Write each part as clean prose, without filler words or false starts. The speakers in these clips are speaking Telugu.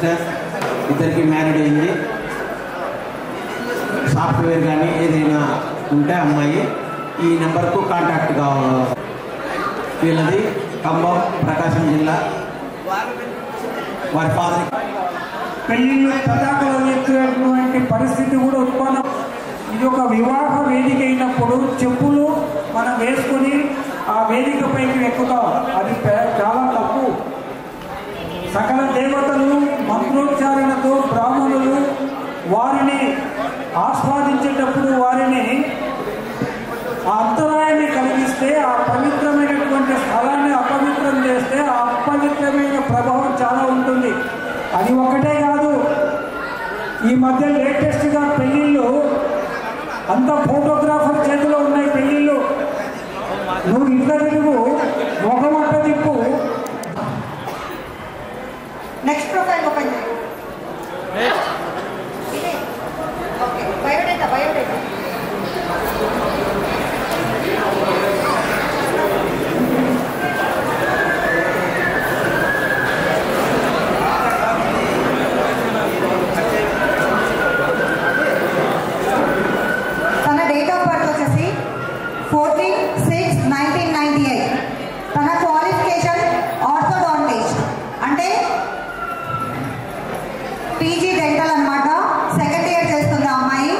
సిస్టర్, ఇద్దరికి మ్యారీడ్ అయింది. సాఫ్ట్వేర్ కానీ ఏదైనా ఉంటే అమ్మాయి ఈ నెంబర్కు కాంటాక్ట్ కావాలి. వీళ్ళది ఖమ్మం, ప్రకాశం జిల్లా. వారి ఫాదర్ పెళ్లిళ్ళు తదాకలు ఎత్తున్నటువంటి పరిస్థితి కూడా ఉత్పన్నం. ఇది ఒక వివాహ వేదిక అయినప్పుడు చెప్పులు మనం వేసుకొని ఆ వేదికపైకి ఎక్కుతాం, అది చాలా తప్పు. సకల దేవతలు మంత్రోచ్చారణతో బ్రాహ్మణులు వారిని ఆస్వాదించేటప్పుడు వారిని ఆ అంతరాయాన్ని కలిగిస్తే, ఆ పవిత్రమైనటువంటి స్థలాన్ని అపవిత్రం చేస్తే ఆ అపవిత్రమైన ప్రభావం చాలా ఉంటుంది. అది ఒకటే కాదు, ఈ మధ్య లేటెస్ట్గా పెళ్ళిళ్ళు అంత ఫోటోగ్రాఫర్ చేతిలో ఉన్నాయి పెళ్ళిళ్ళు. నువ్వు ఇంట్లో తిరుగు, మొహమంట తిప్పు. నెక్స్ట్ ప్రొఫైల్ ఓపెన్ చేయండి. బయోడేటా తన డేట్ ఆఫ్ బర్త్ వచ్చేసి 14/6/1998. తన క్వాలిఫికేషన్ ఆర్థోడాంటిస్ట్, అంటే పీజీ డెంటల్ అనమాట. సెకండ్ ఇయర్ చేస్తుంది ఆ అమ్మాయి,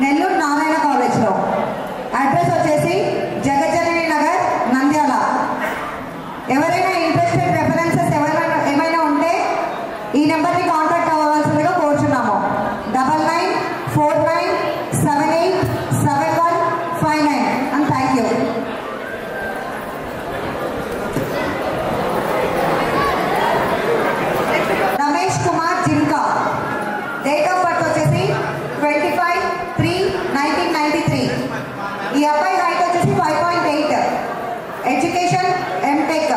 నెల్లూరు నారాయణ కాలేజ్లో. అడ్రస్ వచ్చేసి జగజ్జనని నగర్, నంద్యాల. ఎవరైనా ఇంట్రెస్టెడ్ రెఫరెన్సెస్ ఏమైనా ఉంటే ఈ నెంబర్ని కాంటాక్ట్ అవ్వాల్సిందిగా కోరుచున్నాము. 9949787159. And thank you. Ramesh Kumar Jinka, date of birth వచ్చేసి 25/3/1993. ఈ అబ్బాయి హైట్ వచ్చేసి 5.8, ఎడ్యుకేషన్ ఎంటెక్.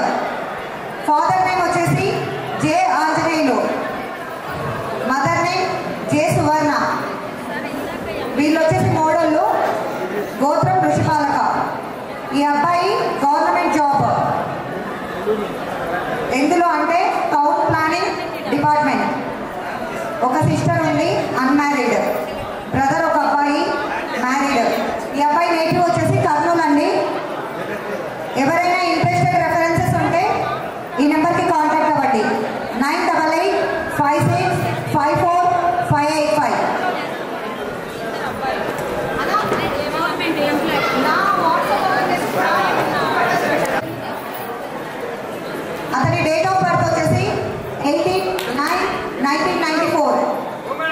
ఫాదర్ నేమ్ వచ్చేసి జే ఆంజనేయులు, మదర్ నేమ్ జే సువర్ణ. వీళ్ళు వచ్చేసి మోడళ్ళు, గోత్రం ఋషిపాలక. ఈ అబ్బాయి గవర్నమెంట్ జాబ్, ఎందులో అంటే టౌన్ ప్లానింగ్ డిపార్ట్మెంట్. ఒక సిస్టర్ ఉంది అన్మ్యారీడ్, బ్రదర్ ఒక అబ్బాయి మ్యారీడ్. ఈ అబ్బాయి నేటివ్ వచ్చేసి కర్నూలు అండి. ఎవరైనా ఇంట్రెస్టెడ్ రెఫరెన్సెస్ ఉంటే ఈ నెంబర్కి కాంటాక్ట్ అవ్వండి. 9885654585. అతని డేట్ ఆఫ్ బర్త్ వచ్చేసి 18/9/1994.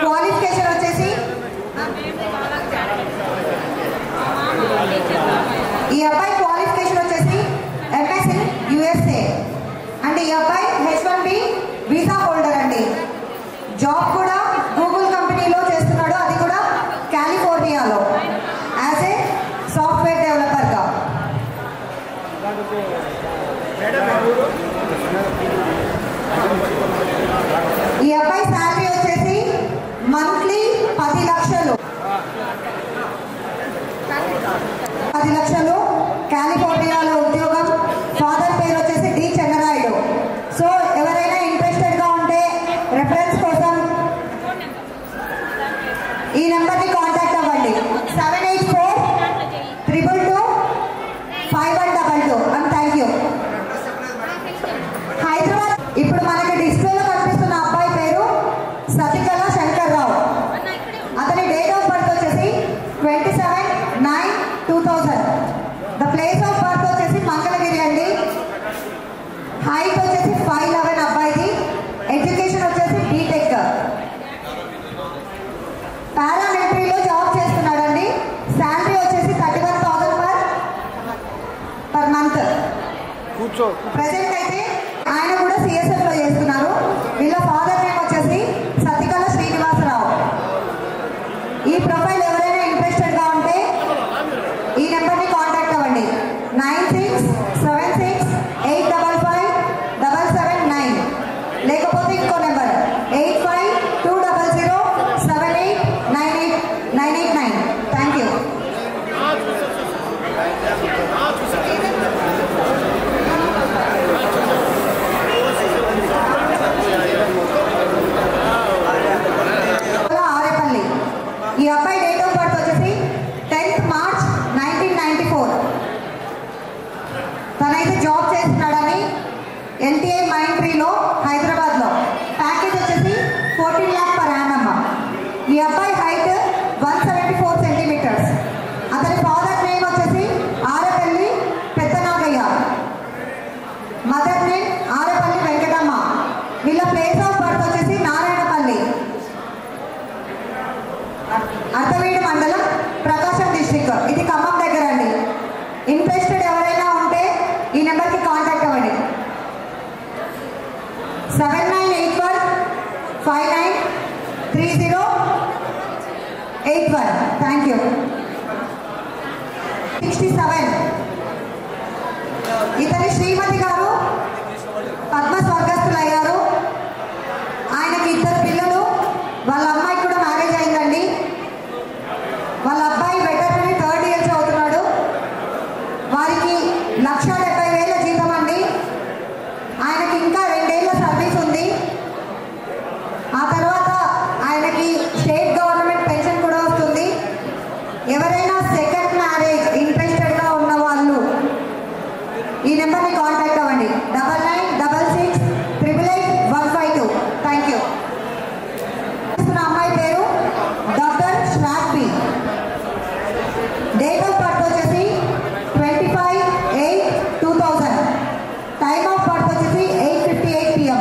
క్వాలిఫికేషన్ వచ్చేసి ఈ అబ్బాయి క్వాలిఫికేషన్ వచ్చేసి ఎంఎస్ ఇన్ యుఎస్ఏ. అంటే ఈ అబ్బాయి H1B వీసా హోల్డర్ అండి. జాబ్ కూడా గూగుల్ కంపెనీలో చేస్తున్నాడు, అది కూడా కాలిఫోర్నియాలో యాజ్ ఏ సాఫ్ట్వేర్ డెవలపర్గా. ఈ అబ్బాయి శాలరీ వచ్చేసి మంత్లీ 10 లక్షలు. 10 లక్షలు, కాలిఫోర్నియాలో ఉద్యోగం. ఫాదర్ పేరు వచ్చేసి డి చెన్నరాయుడు. సో ఎవరైనా ఇంట్రెస్టెడ్గా ఉంటే రెఫరెన్స్ కోసం ఈ నెంబర్ని కాంటాక్ట్ అవ్వండి. 7842225122. And thank you. హైదరాబాద్. ఇప్పుడు మనకి డిస్ప్లేలో కనిపిస్తున్న అబ్బాయి పేరు సతికళ శంకర్రావు. అతని డేట్ ఆఫ్ బర్త్ వచ్చేసి 27/9/2000. ద ప్లేస్ ఆఫ్ బర్త్ వచ్చేసి మంగళగిరి అండి. హైట్ వచ్చేసి 5'11" అబ్బాయిది. ఎడ్యుకేషన్ వచ్చేసి బీటెక్. పారామిలిటరీలో జాబ్ చేస్తున్నాడండి. శాలరీ వచ్చేసి 31,000 పర్ మంత్. ప్రెసెంట్ అయితే ఆయన కూడా CSF లో చేస్తున్నారు. వీళ్ళ ఫాదర్ నేమ్ వచ్చేసి సతికళ శ్రీనివాసరావు. ఈ ప్రొఫైల్ ఎవరైనా ఇంట్రెస్టెడ్గా ఉంటే ఈ నెంబర్ని కాంటాక్ట్ అవ్వండి. 9676855779. లేకపోతే ఇంకో number 8520078989. Thank you. NTI mind ట్రీలో హైదరాబాద్లో. ప్యాకేజ్ వచ్చేసి 14 lakh per annum. ఈ అబ్బాయి హైట్ 174 centimeters. అతని ఫాదర్ నేమ్ వచ్చేసి ఆరపల్లి పెద్దనాగయ్య, మదర్ నేమ్ ఆరపల్లి వెంకటమ్మ. వీళ్ళ ప్లేస్ ఆఫ్ బర్త్ వచ్చేసి నారాయణపల్లి, అర్ధవీడు మండలం, ప్రకాశం డిస్ట్రిక్ట్. ఇది ఖమ్మం దగ్గర అండి. ఇంట్రెస్టెడ్ ఎవరైనా ఉంటే ఈ నెంబర్కి కాంటాక్ట్ అవ్వండి. 7981593081. Thank you. 67 ఇతని శ్రీమతి గారు పద్మ స్వర్గస్థులయ్యారు. ఆయనకి 2 పిల్లలు. వాళ్ళ అమ్మాయికి కూడా మ్యారేజ్ అయిందండి. వాళ్ళ అబ్బాయి వెటర్నరీ 3rd year చదువుతున్నాడు. వారికి 1,70,000 జీతం అండి. ఆయనకి ఇంకా 2 ఏళ్ల సర్వీస్ ఉంది. ఆ తర్వాత ఆయనకి స్టేట్ గవర్నమెంట్ పెన్షన్ కూడా వస్తుంది. ఎవరైనా సెకండ్ మ్యారేజ్ ఇంట్రెస్టెడ్గా ఉన్న వాళ్ళు ఈ నెంబర్ని కాంటాక్ట్ అవ్వండి. 9966888152. Thank you. అమ్మాయి పేరు డాక్టర్ శ్రావ్వి. డేట్ ఆఫ్ బర్త్ వచ్చేసి 25/8/2000. టైమ్ ఆఫ్ బర్త్ వచ్చేసి 8:58 PM.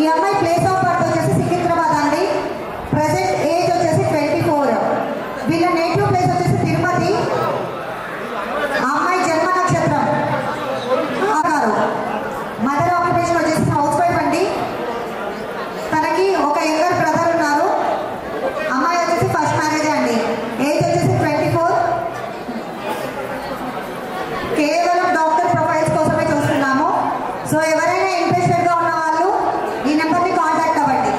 ఈ అమ్మాయి ప్లేస్ ఆఫ్ బర్త్ వచ్చేసి సికింద్రాబాద్ అండి. ప్రజెంట్ ఏజ్ వచ్చేసి 24. వీళ్ళ నేటివ్ ప్లేస్ వచ్చేసి తిరుపతి. ఆ అమ్మాయి జన్మ నక్షత్రం గారు. మదర్ ఆక్యుపేషన్ వచ్చేసి హౌస్ వైఫ్ అండి. తనకి ఒక యంగర్ బ్రదర్ ఉన్నారు. అమ్మాయి వచ్చేసి ఫస్ట్ మ్యారేజ్ అండి. ఏజ్ వచ్చేసి 24. కేవలం డాక్టర్ ప్రొఫైల్స్ కోసమే చూస్తున్నాము. సో ఎవరైనా ఇంట్రెస్టెడ్గా ఉన్న వాళ్ళు ఈ నెంబర్ని కాంటాక్ట్ అవ్వండి.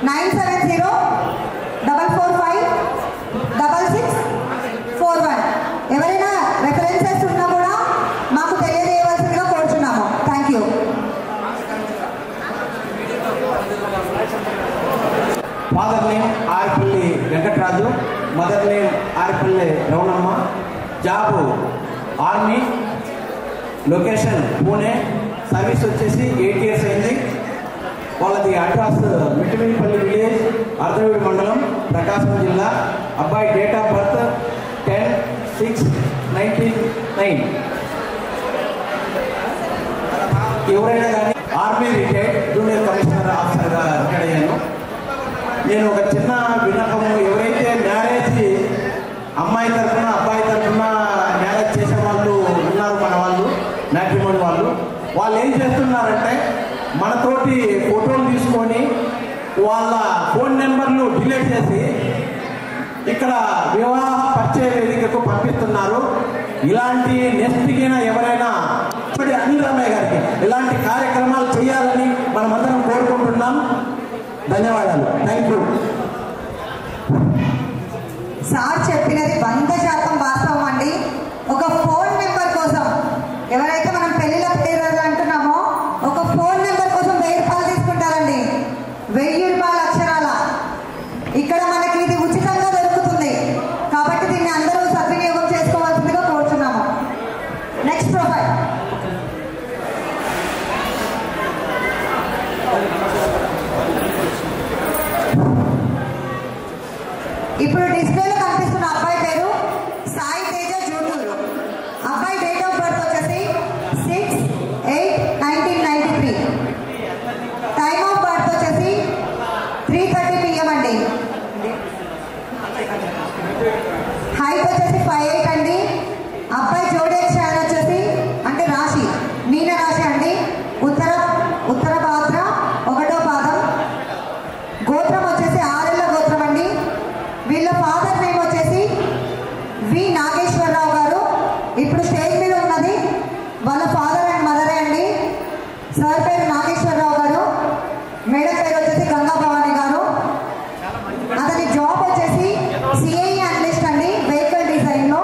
9704456641. ఎవరైనా రెఫరెన్సెస్ ఉన్నా కూడా మాకు తెలియజేయవలసిందిగా కోరుచున్నాము. Thank you. Father name Arpalli Venkataraju, mother name Arpalli Ravanamma. Job army, location Pune, service వచ్చేసి 8 years అయింది. వాళ్ళది అడ్రస్ మిట్టమిల్లిపల్లి విలేజ్, అర్ధవీడు మండలం, ప్రకాశం జిల్లా. అబ్బాయి డేట్ ఆఫ్ బర్త్ 10/6/1909. ఎవరైనా కానీ ఆర్మీ రిటైర్డ్ జూనియర్ కమిషనర్ ఆఫీసర్గా రిటైర్డ్ అయ్యాను. నేను ఒక చిన్న విన్నపము, ఎవరైతే మ్యారేజ్ అమ్మాయి తరఫున అబ్బాయి తరఫున మ్యారేజ్ చేసే వాళ్ళు ఉన్నారు, మన వాళ్ళు మ్యాట్రిమోని వాళ్ళు ఏం చేస్తున్నారంటే మనతోటి ఫోటోలు తీసుకొని వాళ్ళ ఫోన్ నెంబర్లు డిలీట్ చేసి ఇక్కడ వివాహ పరిచయ వేదికకు పంపిస్తున్నారు. ఇలాంటి నెస్టిగిన ఎవరైనా అనిల్ రామయ్య గారికి ఇలాంటి కార్యక్రమాలు చేయాలని మనమందరం కోరుకుంటున్నాం. ధన్యవాదాలు. Thank you. సార్ చెప్పినది 100% వాస్తవం అండి. ఒక ఫోన్ నెంబర్ కోసం ఎవరైతే మనం పెళ్లిలో పేరు అంటున్నామో ఒక ఫోన్ నెంబర్ కోసం 1000 రూపాయలు తీసుకుంటారండి. 1000 రూపాయల అక్షరాల. ఇక్కడ మనకి ఇది ఉచితంగా దొరుకుతుంది కాబట్టి దీన్ని అందరూ సద్వినియోగం చేసుకోవాల్సిందిగా కోరుతున్నాము. Next profile. ఇప్పుడు డిస్ప్లేలో కనిపిస్తున్న అబ్బాయి పేరు సాయి తేజ జూటూరు. అబ్బాయి డేట్ ఆఫ్ బర్త్ వచ్చేసి 6/8/1993. టైమ్ ఆఫ్ బర్త్ వచ్చేసి 3:30 PM అండి. హైట్ వచ్చేసి 5'8" అండి. అబ్బాయి జోడేజ్ ఛానల్ వచ్చేసి అంటే రాశి మీన రాశి అండి. ఉత్తర భాద్ర 1వ పాదం. గోత్రం వచ్చేసి ఆరెల్ల గోత్రం అండి. వీళ్ళ ఫాదర్ నేమ్ వచ్చేసి వి నాగేశ్వరరావు గారు. ఇప్పుడు స్టేజ్ మీద ఉన్నది వాళ్ళ ఫాదర్ అండ్ మదరే అండి. సార్ పేరు నాగేశ్వరరావు గారు, మేడం పేరు వచ్చేసి గంగా భవాని గారు. అతని జాబ్ వచ్చేసి సిఐ అనలిస్ట్ అండి, వెహికల్ డిజైన్లో.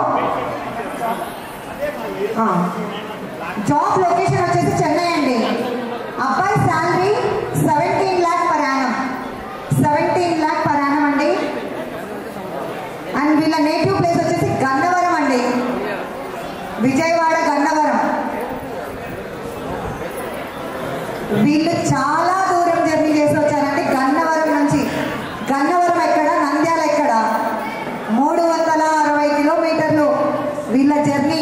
జాబ్ లొకేషన్ వచ్చేసి చెన్నై అండి. అబ్బాయి salary 17 lakh per annum. 17 lakh per annum అండి. అండ్ వీళ్ళ నేటివ్ ప్లేస్ వచ్చేసి గన్నవరం అండి, విజయవాడ గన్నవరం. వీళ్ళు చాలా దూరం జర్నీ చేసి వచ్చారండి. గన్నవరం నుంచి. గన్నవరం ఎక్కడ, నంద్యాల ఎక్కడ, 360 కిలోమీటర్లు వీళ్ళ జర్నీ.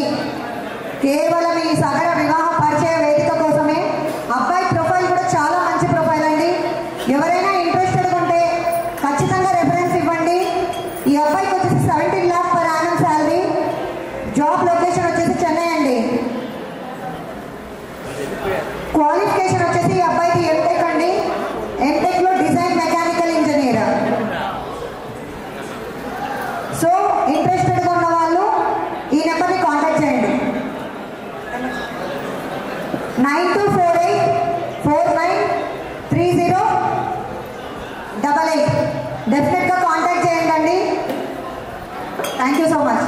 కేవలం ఈ సగర వివాహ పరిచయ వేదిక కోసమే. అబ్బాయి ప్రొఫైల్ కూడా చాలా మంచి ప్రొఫైల్ అండి. ఎవరైనా ఇంట్రెస్టెడ్ ఉంటే ఖచ్చితంగా రెఫరెన్స్ ఇవ్వండి. ఈ అబ్బాయికి వచ్చేసి 17 lakh per annum salary. Job location వచ్చేసి చెన్నై అండి. క్వాలిఫికేషన్ వచ్చేసి ఈ అబ్బాయికి ఎంటెక్ అండి. ఎంటెక్ లో design mechanical engineer. So interested గా ఉన్న వాళ్ళు ఈ నెంబర్ని కాంటాక్ట్ చేయండి. 9248493088. డెఫినెట్ గా కాంటాక్ట్ చేయండి. Thank you so much.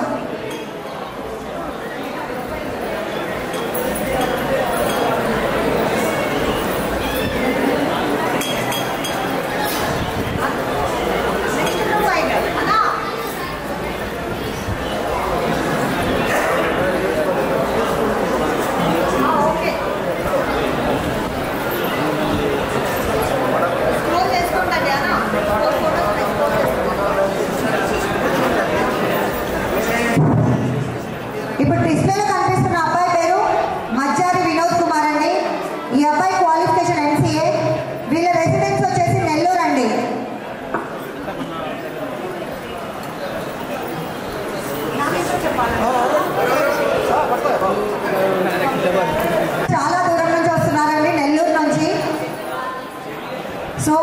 ఇప్పుడు డిస్ప్లేలో కనిపిస్తున్న అబ్బాయి పేరు మజ్జారి వినోద్ కుమార్ అండి. ఈ అబ్బాయి క్వాలిఫికేషన్ MCA. వీళ్ళ రెసిడెన్స్ వచ్చేసి నెల్లూరు అండి. చాలా దూరం నుంచి వస్తున్నారండి, నెల్లూరు నుంచి. సో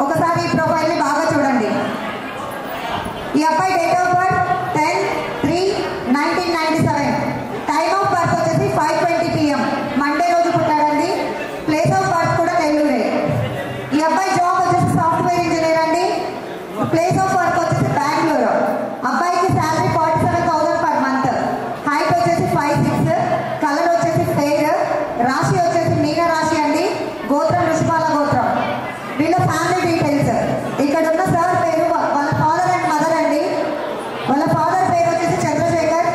ఒకసారి ఈ ప్రొఫైల్ని బాగా చూడండి. ఈ అబ్బాయి date of birth 10/3/1997. Time of birth వచ్చేసి 5:20 PM మండే రోజు పుట్టాడండి. ప్లేస్ ఆఫ్ బర్త్ కూడా నెల్లూరే. ఈ అబ్బాయి జాబ్ వచ్చేసి సాఫ్ట్వేర్ ఇంజనీర్ అండి. ప్లేస్ ఆఫ్ వర్క్ వచ్చేసి బెంగళూరు. అబ్బాయికి శాలరీ 47,000 per month. హైట్ వచ్చేసి 5'6". కలర్ వచ్చేసి ఫెయిర్. రాశి వచ్చేసి మీన రాశి అండి. గోత్రం ఋషిపాల గోత్రం. వీళ్ళ ఫ్యామిలీ డీటెయిల్స్ ఇక్కడ ఉన్న సార్ పేరు వాళ్ళ ఫాదర్ అండ్ మదర్ అండి. వాళ్ళ ఫాదర్ పేరు వచ్చేసి చంద్రశేఖర్.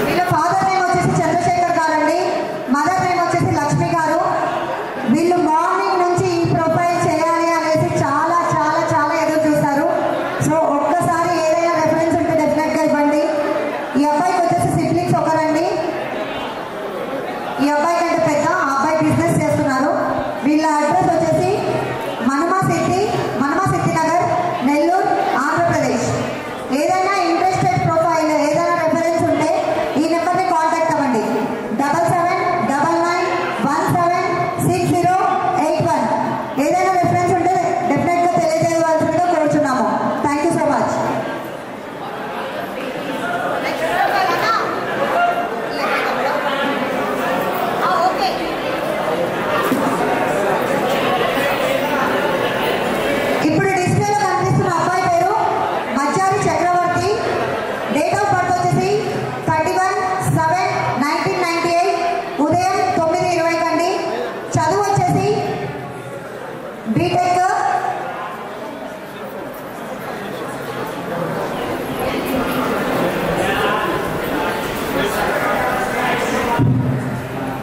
వీళ్ళ ఫాదర్ నేమ్ వచ్చేసి చంద్రశేఖర్ గారండి. మదర్ నేమ్ వచ్చేసి లక్ష్మి గారు. వీళ్ళు మార్నింగ్ నుంచి ఈ ప్రొఫైల్ చేయాలి అనేసి చాలా చాలా చాలా ఎదురు చూస్తారు. సో ఒక్కసారి ఏదైనా రెఫరెన్స్ ఉంటే డెఫినెట్ గా ఇవ్వండి. ఈ అబ్బాయికి వచ్చేసి సిబ్లింగ్స్ ఒకరండి. ఈ అబ్బాయి కంటే పెద్ద అబ్బాయి బిజినెస్ చేస్తున్నారు. వీళ్ళ అడ్రస్ వచ్చేసి మనమా సిద్ధి నగర్, నెల్లూరు, ఆంధ్రప్రదేశ్. ఏదైనా ఇంట్రెస్టెడ్ ప్రొఫైల్, ఏదైనా రెఫరెన్స్ ఉంటే ఈ నెంబర్ని కాంటాక్ట్ అవ్వండి. 7799176081. ఏదైనా రెఫరెన్స్ ఉంటే డెఫినెట్ గా తెలియజేయవలసిందిగా కోరుచున్నాము. Thank you so much. ఇప్పుడు డిస్ప్లేలో కనిపిస్తున్న అబ్బాయి పేరు మజ్జారి చక్రవర్తి. డేట్ ఆఫ్ బర్త్ వచ్చేసి 31/7/1998. ఉదయం 9:20 అండి. చదువు వచ్చేసి బీటెక్.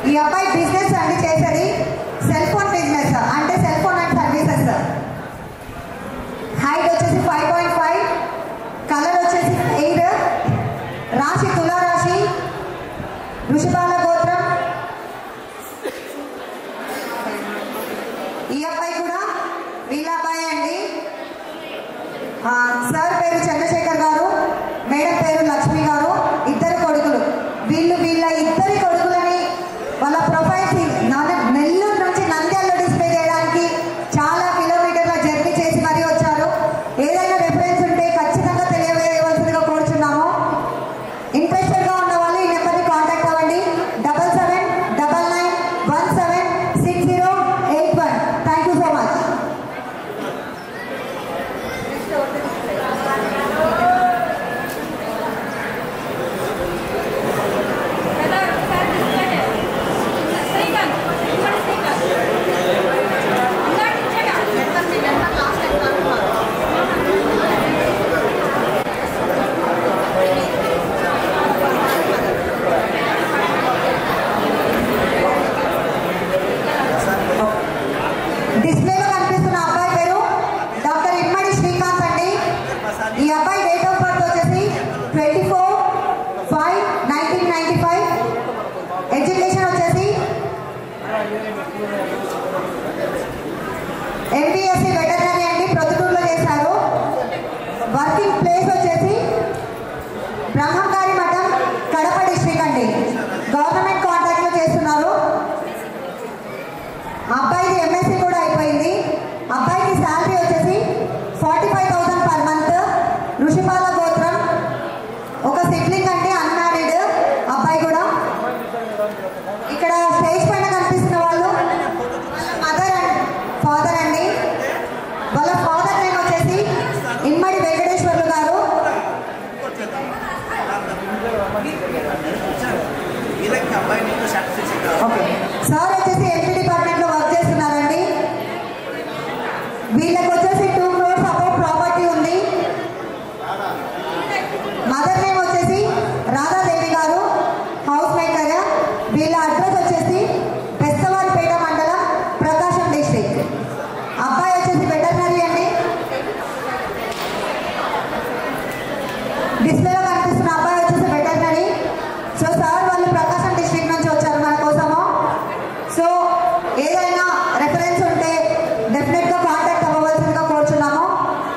ఈ అబ్బాయి బిజినెస్ అండి చేసేది. సెల్ ఫోన్ బిజినెస్ అంటే cell phone and services. Height వచ్చేసి 5.5. కలర్ వచ్చేసి ఎయిర్. రాశి తులారాశి. ఋషిపాల గోత్రం. ఈ అబ్బాయి కూడా వీళ్ళ అబ్బాయి అండి. సార్ పేరు చంద్రశేఖర్ గారు, మేడం పేరు లక్ష్మి గారు. ఇద్దరు కొడుకులు. వీళ్ళ ఇద్దరి కొడుకులని వాళ్ళ ప్రొఫైల్స్ నెల్లూరు నుంచి నంద్యాలలో డిస్ప్లే చేయడానికి చాలా కిలోమీటర్ల జర్నీ చేసి మరీ వచ్చారు. ఏదైనా రెఫరెన్స్ ఉంటే ఖచ్చితంగా తెలియజేయవలసిందిగా కోరుచున్నాము. ఇంట్రెస్టెడ్ గా ఉన్న వాళ్ళు ఈ నెంబర్ని కాంటాక్ట్ అవ్వండి. 7799176081. Thank you so much. ఈ అబ్బాయి డేట్ ఆఫ్ బర్త్ వచ్చేసి 24/5/1995. ఎడ్యుకేషన్ వచ్చేసి ఎంపీఎస్సీ వెటర్నరీ అండి, ప్రొద్దుటూరులో చేశారు. వర్కింగ్ ప్లేస్ వచ్చేసి బ్రహ్మంగారి మఠం, కడప డిస్ట్రిక్ట్ అండి. గవర్నమెంట్ కాంట్రాక్ట్ లో చేస్తున్నారు. అబ్బాయిది ఎంఎస్సీ కూడా అయిపోయింది. అబ్బాయికి శాలరీ వచ్చేసి 45,000 పర్ మంత్. ఋషిపాల గోత్రం, ఒక సిబ్లింగ్ అండి, అన్మ్యారీడ్ అబ్బాయి కూడా. ఇక్కడ స్టేజ్ పైన కనిపిస్తున్న వాళ్ళు మదర్ అండ్ ఫాదర్ అండి. వాళ్ళ ఫాదర్ నేమ్ వచ్చేసి ఇన్మడి వెంకటేశ్వర్లు గారు. ఓకే, సార్ వచ్చేసి ఎంపీ డిపార్ట్మెంట్ లో వర్క్ చేస్తున్నారండి. వీళ్ళకి వచ్చేసి 2 crores అబౌవ్ ప్రాపర్టీ ఉంది. మదర్ నేమ్ వచ్చేసి రాధాదేవి గారు, హౌస్ మేకర్. వీళ్ళ అడ్రస్ వచ్చేసి బెస్తవారిపేట మండలం, ప్రకాశం డిస్ట్రిక్ట్. అబ్బాయి వచ్చేసి వెటర్నరీ అండి. డిస్ప్లేలో కనిపిస్తున్న అబ్బాయి వచ్చేసి వెటర్నరీ. సో సార్ వాళ్ళు ప్రకాశం డిస్ట్రిక్ట్ నుంచి వచ్చారు మన కోసము. సో ఏదైనా రెఫరెన్స్ ఉంటే డెఫినెట్ గా కాంటాక్ట్ అవ్వవలసిందిగా కోరుచున్నాము.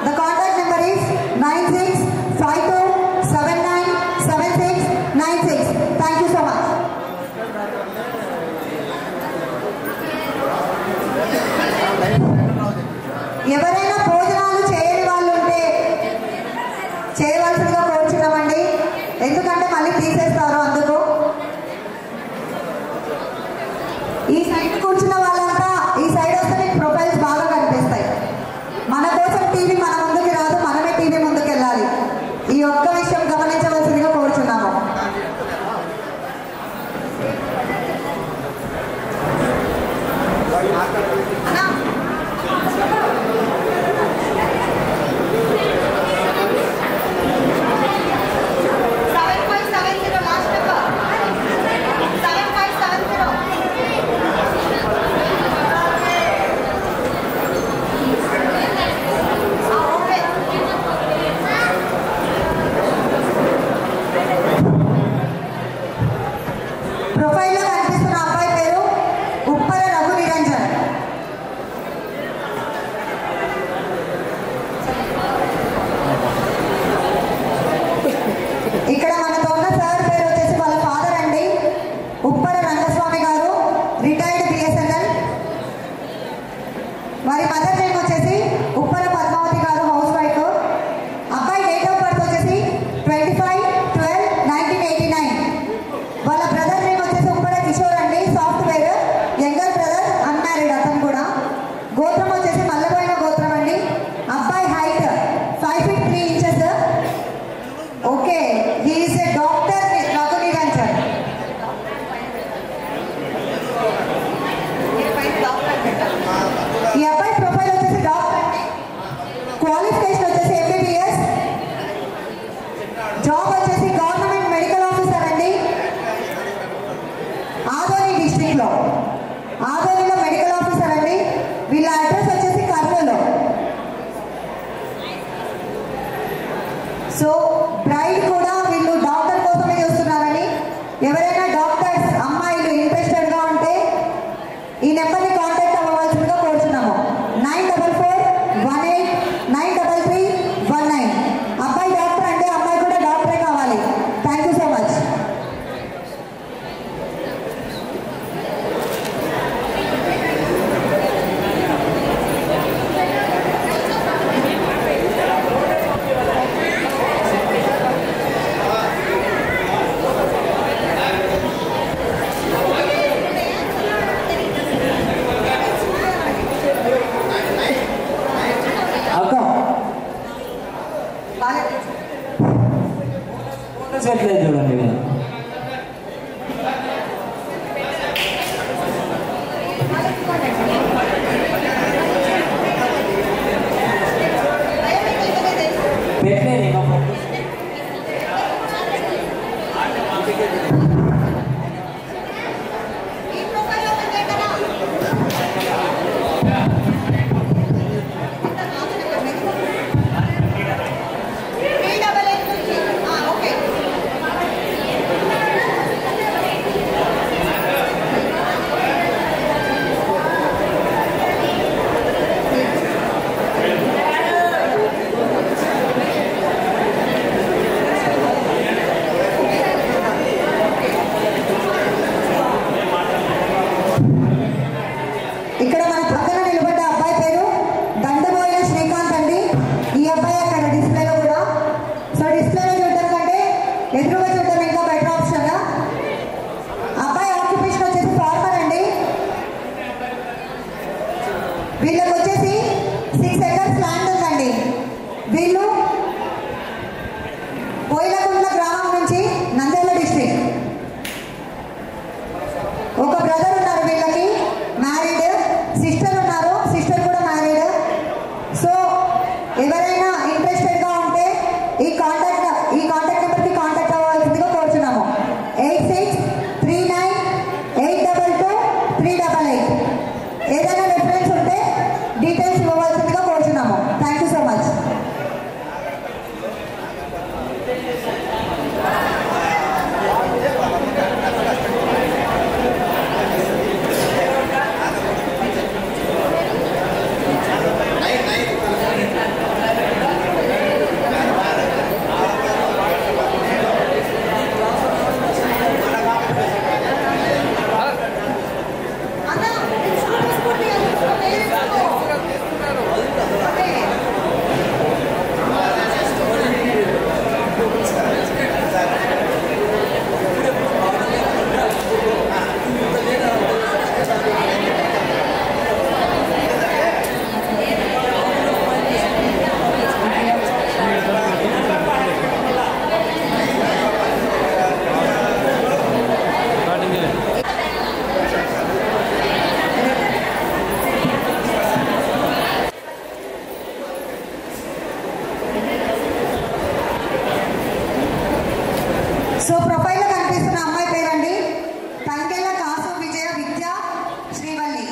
The contact number is 9652797696. Thank you so much. ఎవరైనా భోజనాలు చేయని వాళ్ళు ఉంటే చేయవలసిందిగా కోరుచున్నామండి, ఎందుకంటే మళ్ళీ తీసేస్తారు. అందుకు ఈ సైడ్ కూర్చున్న వాళ్ళంతా ఈ సైడ్ వస్తే మీకు ప్రొఫైల్స్ బాగా కనిపిస్తాయి. మన కోసం టీవీ మన ముందుకి రాదు, మనమే టీవీ ముందుకు వెళ్ళాలి. ఈ ఒక్క విషయం గమనించవలసిందిగా కోరుచున్నాము. ప్రొఫైల్లో కనిపిస్తున్న అబ్బాయి పేరు ఉప్పర రఘు నిరంజన్. ఇక్కడ మనతో ఉన్న సార్ పేరు వచ్చేసి వాళ్ళ ఫాదర్ అండి, ఉప్పర రంగస్వామి గారు, రిటైర్డ్ BSNL. వారి మదర్ నేమ్ వచ్చేసి ఉప్పర పద్మావతి గారు, హౌస్ వైఫ్. అబ్బాయి డేట్ ఆఫ్ బర్త్ వచ్చేసి 25/12/1989. వాళ్ళ బ్రదర్ నేమ్ వచ్చేసి ఉప్పర కిషోర్ అండి, సాఫ్ట్వేర్, యంగర్ బ్రదర్, అన్మ్యారీడ్ అతను కూడా. గోత్రం వచ్చేసి మల్లబోయిన గోత్రం అండి. అబ్బాయి height 5 feet 3 inches. Okay, he is a doctor Raghu Niranjan. ఈ అబ్బాయి ప్రొఫైల్ వచ్చేసి డాక్టర్ అండి. క్వాలిఫికేషన్ వచ్చేసి MBBS. జాబ్ వచ్చేసి గవర్నమెంట్ మెడికల్ ఆఫీసర్ అండి, ఆదోని డిస్ట్రిక్ట్ లో. ఆదోనిలో మెడికల్ ఆఫీసర్ అండి. వీళ్ళ అడ్రస్ వచ్చేసి కర్నూలు. సో బ్రైడ్ కూడా వీళ్ళు డాక్టర్ కోసమే చూస్తున్నారని, ఎవరైనా డాక్టర్స్ అమ్మాయిలు ఇంట్రెస్టెడ్ గా ఉంటే ఈ నెంబర్ని కాంటాక్ట్ అవ్వవలసిందిగా కోరుచున్నాము. 9418933319. అబ్బాయి డాక్టర్ అంటే అమ్మాయి కూడా డాక్టరే కావాలి. Thank you so much. చేయట్లేదు చూడండి వీళ్ళు. పెట్టలేదు ఇంకా ఎవరైనా ఇంట్రెస్టెడ్గా ఉంటే ఈ కాంటాక్ట్ నెంబర్కి కాంటాక్ట్ అవ్వాల్సిందిగా కోరుచున్నాము. 8639822388. ఏదైనా రిఫరెన్స్ ఉంటే డీటెయిల్స్ ఇవ్వవలసిందిగా కోరుచున్నాము. Thank you so much. So ప్రొఫైల్లో కనిపిస్తున్న అమ్మాయి పేరండి తంగెళ్ళ కాసు విజయ విద్య శ్రీవల్లి.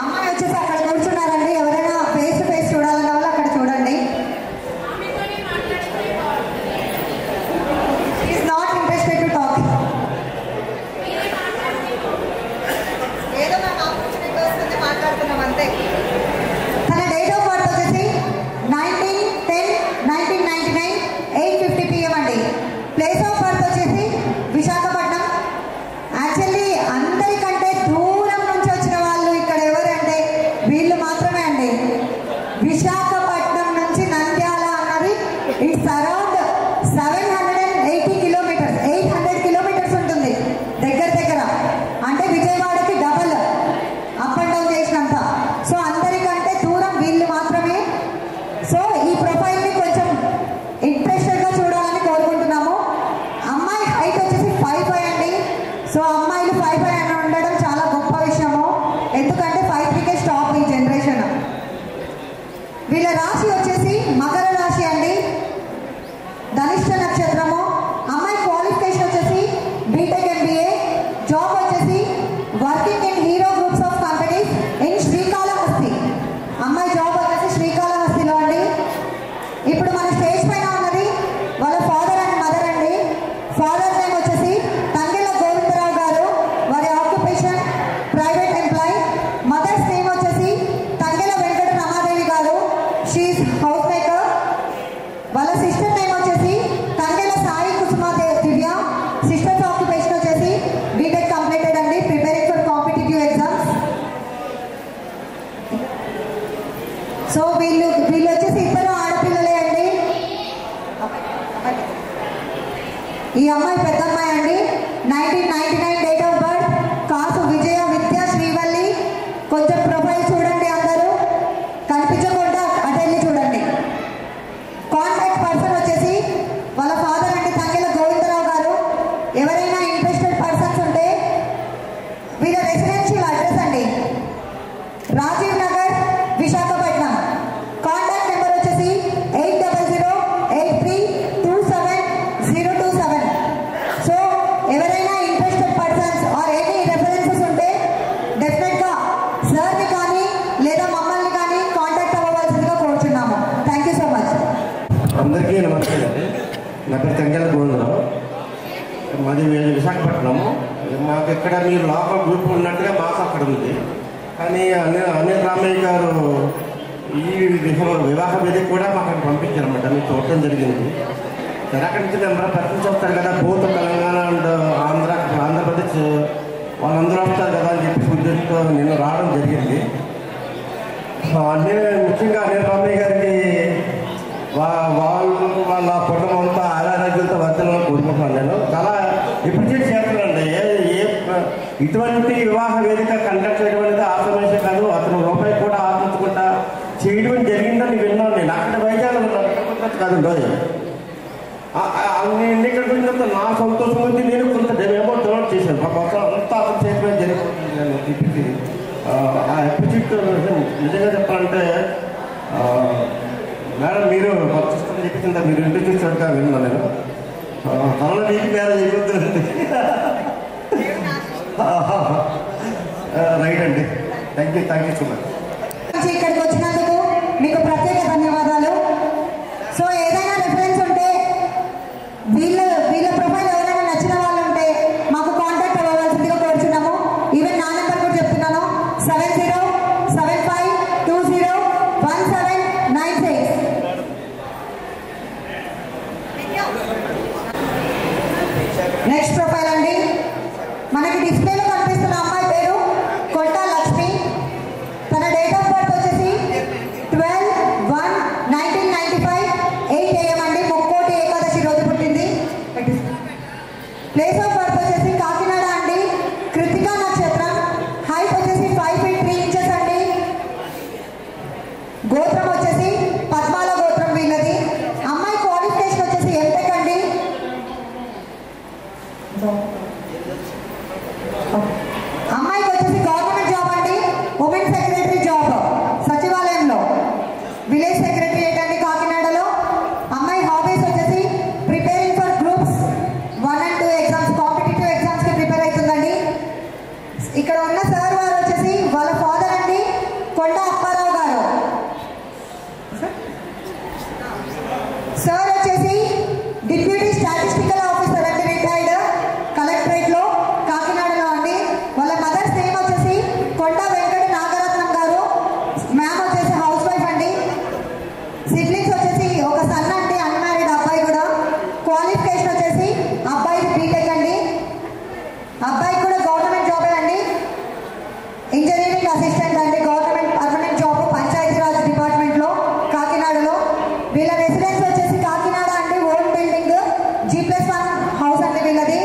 అమ్మాయి వచ్చేసి అక్కడ కూర్చున్నారండి. ఎవరైనా ఫేస్ టు ఫేస్ చూడాలన్న వాళ్ళు అక్కడ చూడండి. Is not interested to talk. ఏదో మేము ఆపర్చునిటీ వస్తుంది మాట్లాడుతున్నాం అంతే. తన డేట్ ఆఫ్ బర్త్ వచ్చేసి 19/10/1999 8:50 PM అండి. ప్లేస్ ఆఫ్ బర్త్ వచ్చేసి విశాఖపట్నం. యాక్చువల్లీ అందరికంటే దూరం నుంచి వచ్చిన వాళ్ళు ఇక్కడ ఎవరంటే వీళ్ళు మాత్రమే అండి. విశాఖపట్నం నుంచి నంద్యాల అన్నది ఇట్స్ అరౌండ్ 780 కిలోమీటర్స్, 800 కిలోమీటర్స్ ఉంటుంది దగ్గర. అంటే విజయవాడకి డబల్ అప్ అండ్ డౌన్ చేసినంత. సో అందరికంటే దూరం వీళ్ళు మాత్రమే. సో ఈ ప్రొఫైల్ని కొంచెం ఇంట్రెస్టెడ్గా చూడాలని కోరుకుంటున్నాము. అమ్మాయి హైట్ వచ్చేసి 5'5" అండి. సో అమ్మాయిలు 5'5" అని ఉండడం చాలా గొప్ప విషయము. ఎందుకంటే 5'3" స్టాప్ ఈ జనరేషన్. వీళ్ళ రాశి వచ్చేసి మకర రాశి అండి, ధనిష్ట నక్షత్రము. అమ్మాయి క్వాలిఫికేషన్ వచ్చేసి బీటెక్ MBA. జాబ్ వచ్చేసి working in hero groups of companies in Srikalahasti. అమ్మాయి జాబ్ వచ్చేసి శ్రీకాళహస్తిలో అండి. ఇప్పుడు మన స్టేజ్ పైన ఉన్నది వాళ్ళ ఫాదర్ అండ్ మదర్ అండి. ఫాదర్ నేమ్ వచ్చేసి తంగెళ్ళ గోవిందరావు గారు. వారి occupation private employee. Mother's name వచ్చేసి Tangella Venkata Ramadevi garu. She's house maker. వాళ్ళ సిస్టర్ నేమ్ వచ్చేసి తంగెళ్ళ సాయి కుసుమ దివ్య. సిస్టర్స్ ఆక్యుపేషన్ వచ్చేసి బీటెక్ కంప్లీటెడ్ అండి, preparing for competitive exams. So వీళ్ళు వచ్చేసి ఇద్దరు ఆడపిల్లలే అండి. ఈ అమ్మాయి పెద్ద అమ్మాయి అండి. 1999 డేట్ ఆఫ్ బర్త్. కాసు విజయ విద్య శ్రీవల్లి. కొంచెం ప్రొఫైల్ చూడండి అందరూ, కనిపించకుండా అటెళ్ళి చూడండి. కాంటాక్ట్ పర్సన్ వచ్చేసి వాళ్ళ ఫాదర్ అండి తంగెళ్ళ గోవిందరావు గారు. ఎవరైనా ఇంట్రెస్టెడ్ పర్సన్స్ ఉంటే వీళ్ళ రెసిడెన్షియల్ అడ్రస్ అండి రాజీవ్ నగర్ విశాఖపట్నం. కాంటాక్ట్ నెంబర్ వచ్చేసి 8008327027. సో ఎవరైనా interested persons or any references ఉంటే డెఫినెట్గా సార్ని కానీ లేదా మమ్మల్ని కానీ కాంటాక్ట్ అవ్వవలసిందిగా కోరుచున్నాము. Thank you so much. అందరికీ నమస్తే అండి. నా పేరు తంగెళ్ళ గోవిందరావు. మాది విశాఖపట్నము. మాకు ఇక్కడ మీరు లోకల్ గ్రూప్ ఉన్నట్టుగా మాకు అక్కడ ఉంది. కానీ అనిల్ రామయ్య గారు ఈ వివాహ వేదిక కూడా మాకు అక్కడ పంపించారన్నమాట. మేము చూడటం జరిగింది. అక్కడి నుంచి నెంబర్ పర్సన్స్ వస్తారు కదా, బోత్ తెలంగాణ అండ్ ఆంధ్రప్రదేశ్ వాళ్ళందరూ వస్తారు కదా అని చెప్పి ఉద్దేశంతో నేను రావడం జరిగింది. నేను ముఖ్యంగా అనిల్ రామయ్య గారికి వాళ్ళ కుటుంబం అంతా ఆరోగ్యంతో వర్తనలో కోరుకుంటున్నాను. నేను చాలా ఎప్రిషియేట్ చేస్తున్నానండి. ఇటువంటి వివాహ వేదిక కండక్ట్ చేయడం అనేది ఆసమేషం కాదు. అతను రూపాయి కూడా ఆశించకుండా చేయడం జరిగిందని విన్నాను. నేను అక్కడ వైద్యాలు కాదు రోజు నేను ఇక్కడ గురించి నా సంతోషం గురించి నేను కొంత అమౌంట్ డొనేట్ చేశాను. మా మొత్తం అంతా అతను చేయడం జరిగింది. నేను చెప్పి ఆ ఎపిచిట్ నిజంగా చెప్పాలంటే మేడం మీరు కొత్త సిస్టమ్ చెప్పిందా మీరు ఇంటి చూసాడుగా విన్నాను నేను త్వరలో మీకు మ్యారేజ్ అయిపోతుంది రైట్ అండి థ్యాంక్ యూ సో మచ్ ఇక్కడికి వచ్చినందుకు మీకు ప్రత్యేక ధన్యవాదాలు. సో ఏదైనా రెఫరెన్స్ ఉంటే వీళ్ళ ప్రొఫైల్ ఎవరైనా నచ్చిన వాళ్ళు ఉంటే మాకు కాంటాక్ట్ అవ్వవలసిందిగా కోరుచున్నాము. ఈవెన్ నా నెంబర్ కూడా చెప్తున్నాను 7075201796. నెక్స్ట్ ప్రొఫైల్ అండి. మనకి డిస్ప్లేలో కనిపిస్తున్న అమ్మాయి పేరు కొట్టా లక్ష్మి. తన డేట్ ఆఫ్ బర్త్ వచ్చేసి 12/1/1995 8 AM అండి. ముక్కోటి ఏకాదశి రోజు పుట్టింది. ప్లేస్ ఆఫ్ బర్త్ వచ్చేసి కాకినాడ అండి. కృతికా నక్షత్రం. హైట్ వచ్చేసి 5 feet 3 inches అండి. గోత్రం వచ్చేసి పద్మాల గోత్రం వీళ్ళది. అమ్మాయి క్వాలిఫికేషన్ వచ్చేసి ఎంటెక్ అండి. అమ్మాయికి వచ్చేసి గవర్నమెంట్ జాబ్ అండి. ఉమెన్ సెక్రటరీ జాబ్ సచివాలయంలో, విలేజ్ సెక్రటరియట్ అండి కాకినాడలో. అమ్మాయి హాబీస్ వచ్చేసి preparing for groups 1 and 2 exams, competitive exams కి ప్రిపేర్ అవుతుందండి. ఇక్కడ ఉన్న సార్ వారు వచ్చేసి వాళ్ళ ఫాదర్ అండి కొండ అప్పారావు గారు. సార్ వచ్చేసి డిప్యూటీ స్టాటిస్టికల్ ఆఫీసర్ అండి, రిటైర్డ్, కలెక్టరేట్ లో కాకినాడలో అండి. వాళ్ళ మదర్స్ నేమ్ వచ్చేసి కొండ వెంకట నాగరత్నం గారు. మ్యామ్ వచ్చేసి హౌస్ వైఫ్ అండి. సిబ్లింగ్స్ వచ్చేసి ఒక సన్ అండి, అన్మ్యారీడ్ అబ్బాయి కూడా. క్వాలిఫికేషన్ వచ్చేసి అబ్బాయి బీటెక్ అండి. అబ్బాయి కూడా గవర్నమెంట్ జాబే అండి, ఇంజనీరింగ్ అసిస్టెంట్ అండి. Government permanent job Panchayati Raj department లో కాకినాడలో. వీళ్ళ రెసిడెన్స్ వచ్చేసి కాకినాడ అండి. ఓన్ బిల్డింగ్ G+1 హౌస్ అండి వీళ్ళది.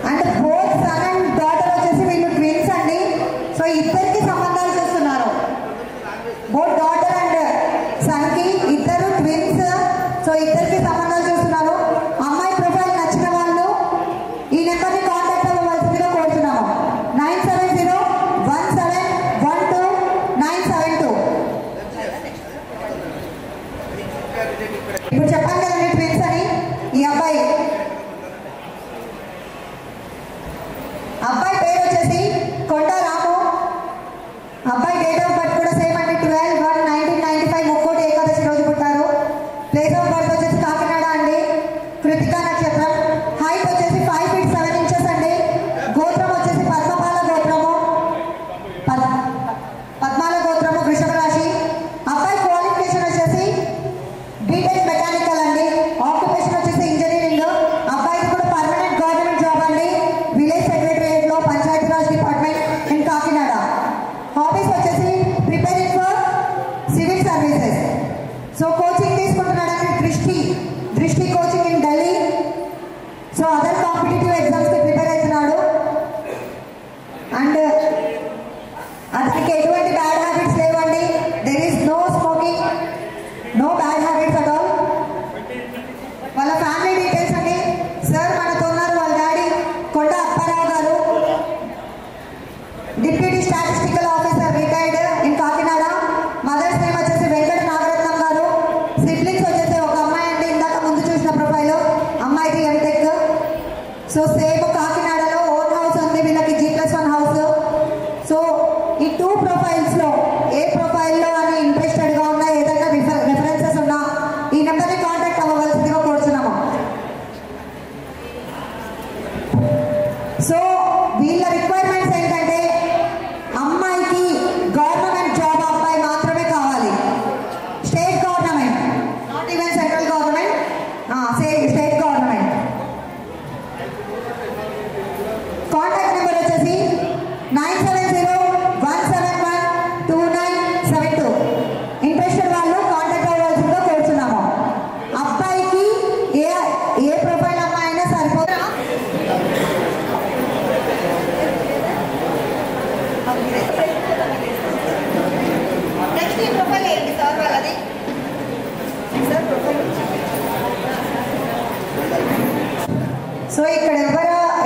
And both son and daughter వచ్చేసి వీళ్ళు ట్విన్స్ అండి. సో ఇద్దరికి సంబంధాలు చూస్తున్నారు. బోత్ డాటర్ అండ్ సన్ కి ఇద్దరు ట్విన్స్. సో ఇద్దరికి సంబంధాలు చూస్తున్నారు. అమ్మాయి ప్రొఫైల్ నచ్చిన వాళ్ళు ఈ నెంబర్ని కాంటాక్ట్ అవ్వవలసిందిగా కోరుతున్నాము. 9701712972. ఇప్పుడు చెప్పాను కదండి ట్విన్స్ అని. ఈ అబ్బాయి పేరు వచ్చేసి కొండా రాము. అబ్బాయి డేట్ ఆఫ్ బర్త్ కూడా సేమ్ అండి, 12/1/1995 ముక్కోటి ఏకాదశి రోజు పుట్టారు. ప్లేస్ ఆఫ్ బర్త్ వచ్చేసి కాకినాడ అండి. కృతికా నక్షత్రం. హైట్ వచ్చేసి 5 feet 7 inches అండి. గోత్రం వచ్చేసి పద్మపాల గోత్రము, పద్మాల గోత్రము, వృషభ రాశి. అబ్బాయి క్వాలిఫికేషన్ వచ్చేసి బీటెక్ మెకానికల్ అండి. ఆక్యుపేషన్ వచ్చేసి ఇంజనీరింగ్. అబ్బాయికి కూడా పర్మనెంట్ గవర్నమెంట్ జాబ్ అండి, విలేజ్ సెక్రటరియట్ లో Panchayati Raj department in Kakinada. Hobbies వచ్చేసి preparing for civil services. So coaching తీసుకుంటున్నాడండి Drishti coaching in Delhi. So other competitive exams కి ప్రిపేర్ అవుతున్నాడు. అండ్ అతనికి ఎటువంటి బ్యాడ్ హ్యాబిట్స్ లేవండి. There is no smoking, no bad habits at all. వాళ్ళ ఫ్యామిలీ డీటెయిల్స్ అండి. సార్ మనతో ఉన్నారు. వాళ్ళ డాడీ కొండ అప్పారావు గారు, deputy statistical officer, retired in Kakinada. Mothers name వచ్చేసి వెంకట నాగరత్నం గారు. సిబ్లింగ్స్ వచ్చేసి ఒక అమ్మాయి అండి, ఇందాక ముందు చూసిన ప్రొఫైల్ అమ్మాయిది ఎంటెక్. సో సేమ్ కాకినాడలో ఓన్ హౌస్ ఉంది వీళ్ళకి, G+1 హౌస్. సో ఈ 2 ప్రొఫైల్స్ లో ఏ ప్రొఫైల్లో అని ఇంట్రెస్టెడ్ గా ఉన్నా, ఏదైనా రెఫరెన్సెస్ ఉన్నా ఈ నెంబర్ని కాంటాక్ట్ అవ్వవలసిందిగా కోరుతున్నాము. సో వీళ్ళ రిక్వైర్మెంట్స్ ఏంటంటే అమ్మాయికి గవర్నమెంట్ జాబ్ అబ్బాయి మాత్రమే కావాలి. State government, not even central government, state government. Contact number వచ్చేసి 9701712972. ఇంట్రెస్టెడ్ వాళ్ళు కాంటాక్ట్ అవ్వాల్సిందిగా కోరుతున్నాము. అబ్బాయికి ఏ ప్రొఫైల్ అమ్మాయి అయినా సరిపోతా. నెక్స్ట్ ఈ ప్రొఫైల్ ఏంటి సార్ వాళ్ళది? Sir profile. సో ఇక్కడ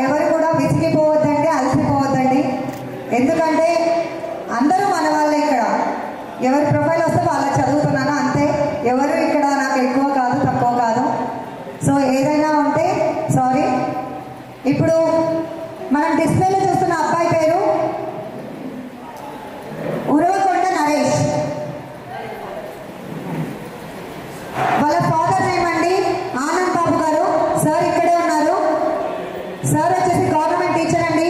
ఎవరు కూడా విసిగిపోవద్దండి, అలసిపోవద్దండి. ఎందుకంటే అందరూ మన వాళ్ళే. ఇక్కడ ఎవరి ప్రొఫైల్ వస్తే వరకు అలా చదువుతున్నాను అంతే. ఎవరు ఇక్కడ నాకు ఎక్కువ కాదు తక్కువ కాదు. సో ఏదైనా ఉంటే సారీ. ఇప్పుడు మనం డిస్ప్లేలో చూస్తున్న అబ్బాయి పేరు ఉరవకొండ నరేష్. వాళ్ళ ఫాదర్ నేమ్ అండి ఆనంద్ బాబు గారు. సార్ ఇక్కడే ఉన్నారు. సార్ వచ్చేసి గవర్నమెంట్ టీచర్ అండి.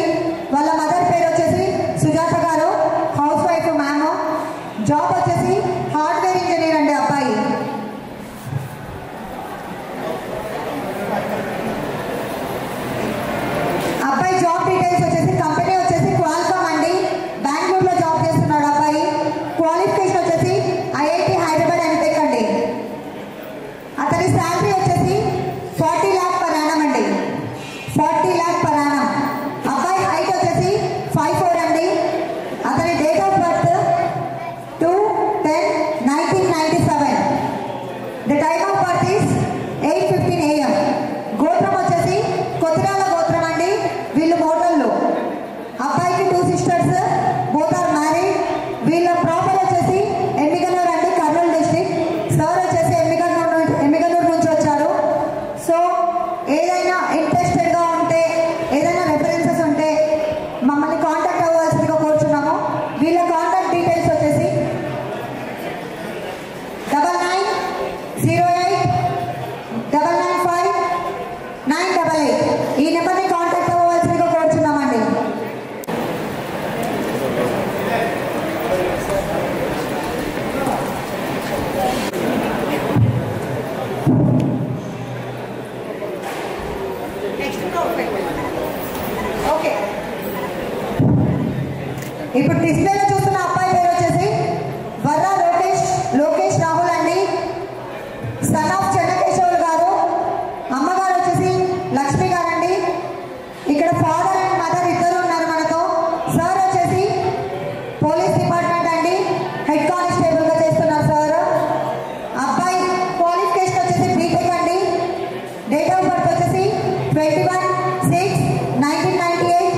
వాళ్ళ మదర్ పేరు వచ్చేసి సుజాత గారు, హౌస్ వైఫ్ మ్యామ్. జాబ్ వచ్చేసి హార్డ్వేర్ ఇంజనీర్ అండి అబ్బాయి. అబ్బాయి జాబ్ డీటెయిల్స్ వచ్చేసి కంపెనీ వచ్చేసి క్వాల్కామ్ అండి, బెంగళూరులో జాబ్ చేస్తున్నాడు అబ్బాయి. క్వాలిఫికేషన్ వచ్చేసి ఐఐటి హైదరాబాద్ ఎంటెక్ అండి. అతని శాలరీ వచ్చేసి 40 lakh per annum అండి, 40 lakh per annum. అబ్బాయి హైట్ వచ్చేసి 5'4" అండి. అతని date of birth 2/10/1997. The time of birth is 8:15 AM. గోత్రం వచ్చేసి కొత్తిరాల గోత్రం అండి. వీళ్ళు మోటల్లో. అబ్బాయికి 2 sisters, both are married. వీళ్ళ ప్రాపర్ వచ్చేసి ఎమ్మిగనూరు అండి, కర్నూలు డిస్ట్రిక్ట్. సార్ వచ్చేసి ఎమ్మిగనూరు నుంచి వచ్చారు. సో ఏదైనా ఇంట్రెస్టెడ్గా ఉంటే, ఏదైనా రెఫరెన్సెస్ ఉంటే మమ్మల్ని కాంటాక్ట్ అవ్వాల్సిందిగా కోరుచున్నాము. వీళ్ళ కాంటాక్ట్ డీటెయిల్స్ వచ్చేసి 9908995988. ఈ నెంబర్ని కాంటాక్ట్ అవ్వాల్సిందిగా కోరుచున్నామండి. ఓకే, ఇప్పుడు డిస్ప్లేలో చూస్తున్న అబ్బాయి పేరు వచ్చేసి వర్రా లోకేష్ రాహుల్ అండి. సన్ ఆఫ్ చెన్నకేశవులు గారు. అమ్మగారు వచ్చేసి లక్ష్మి గారు అండి. ఇక్కడ ఫాదర్ అండ్ మదర్ ఇద్దరు ఉన్నారు మనతో. సార్ వచ్చేసి పోలీస్ డిపార్ట్మెంట్ అండి, హెడ్ కానిస్టేబుల్గా చేస్తున్నారు సార్. అబ్బాయి క్వాలిఫికేషన్ వచ్చేసి బీటెక్ అండి. డేట్ ఆఫ్ బర్త్ వచ్చేసి 21/6/1998.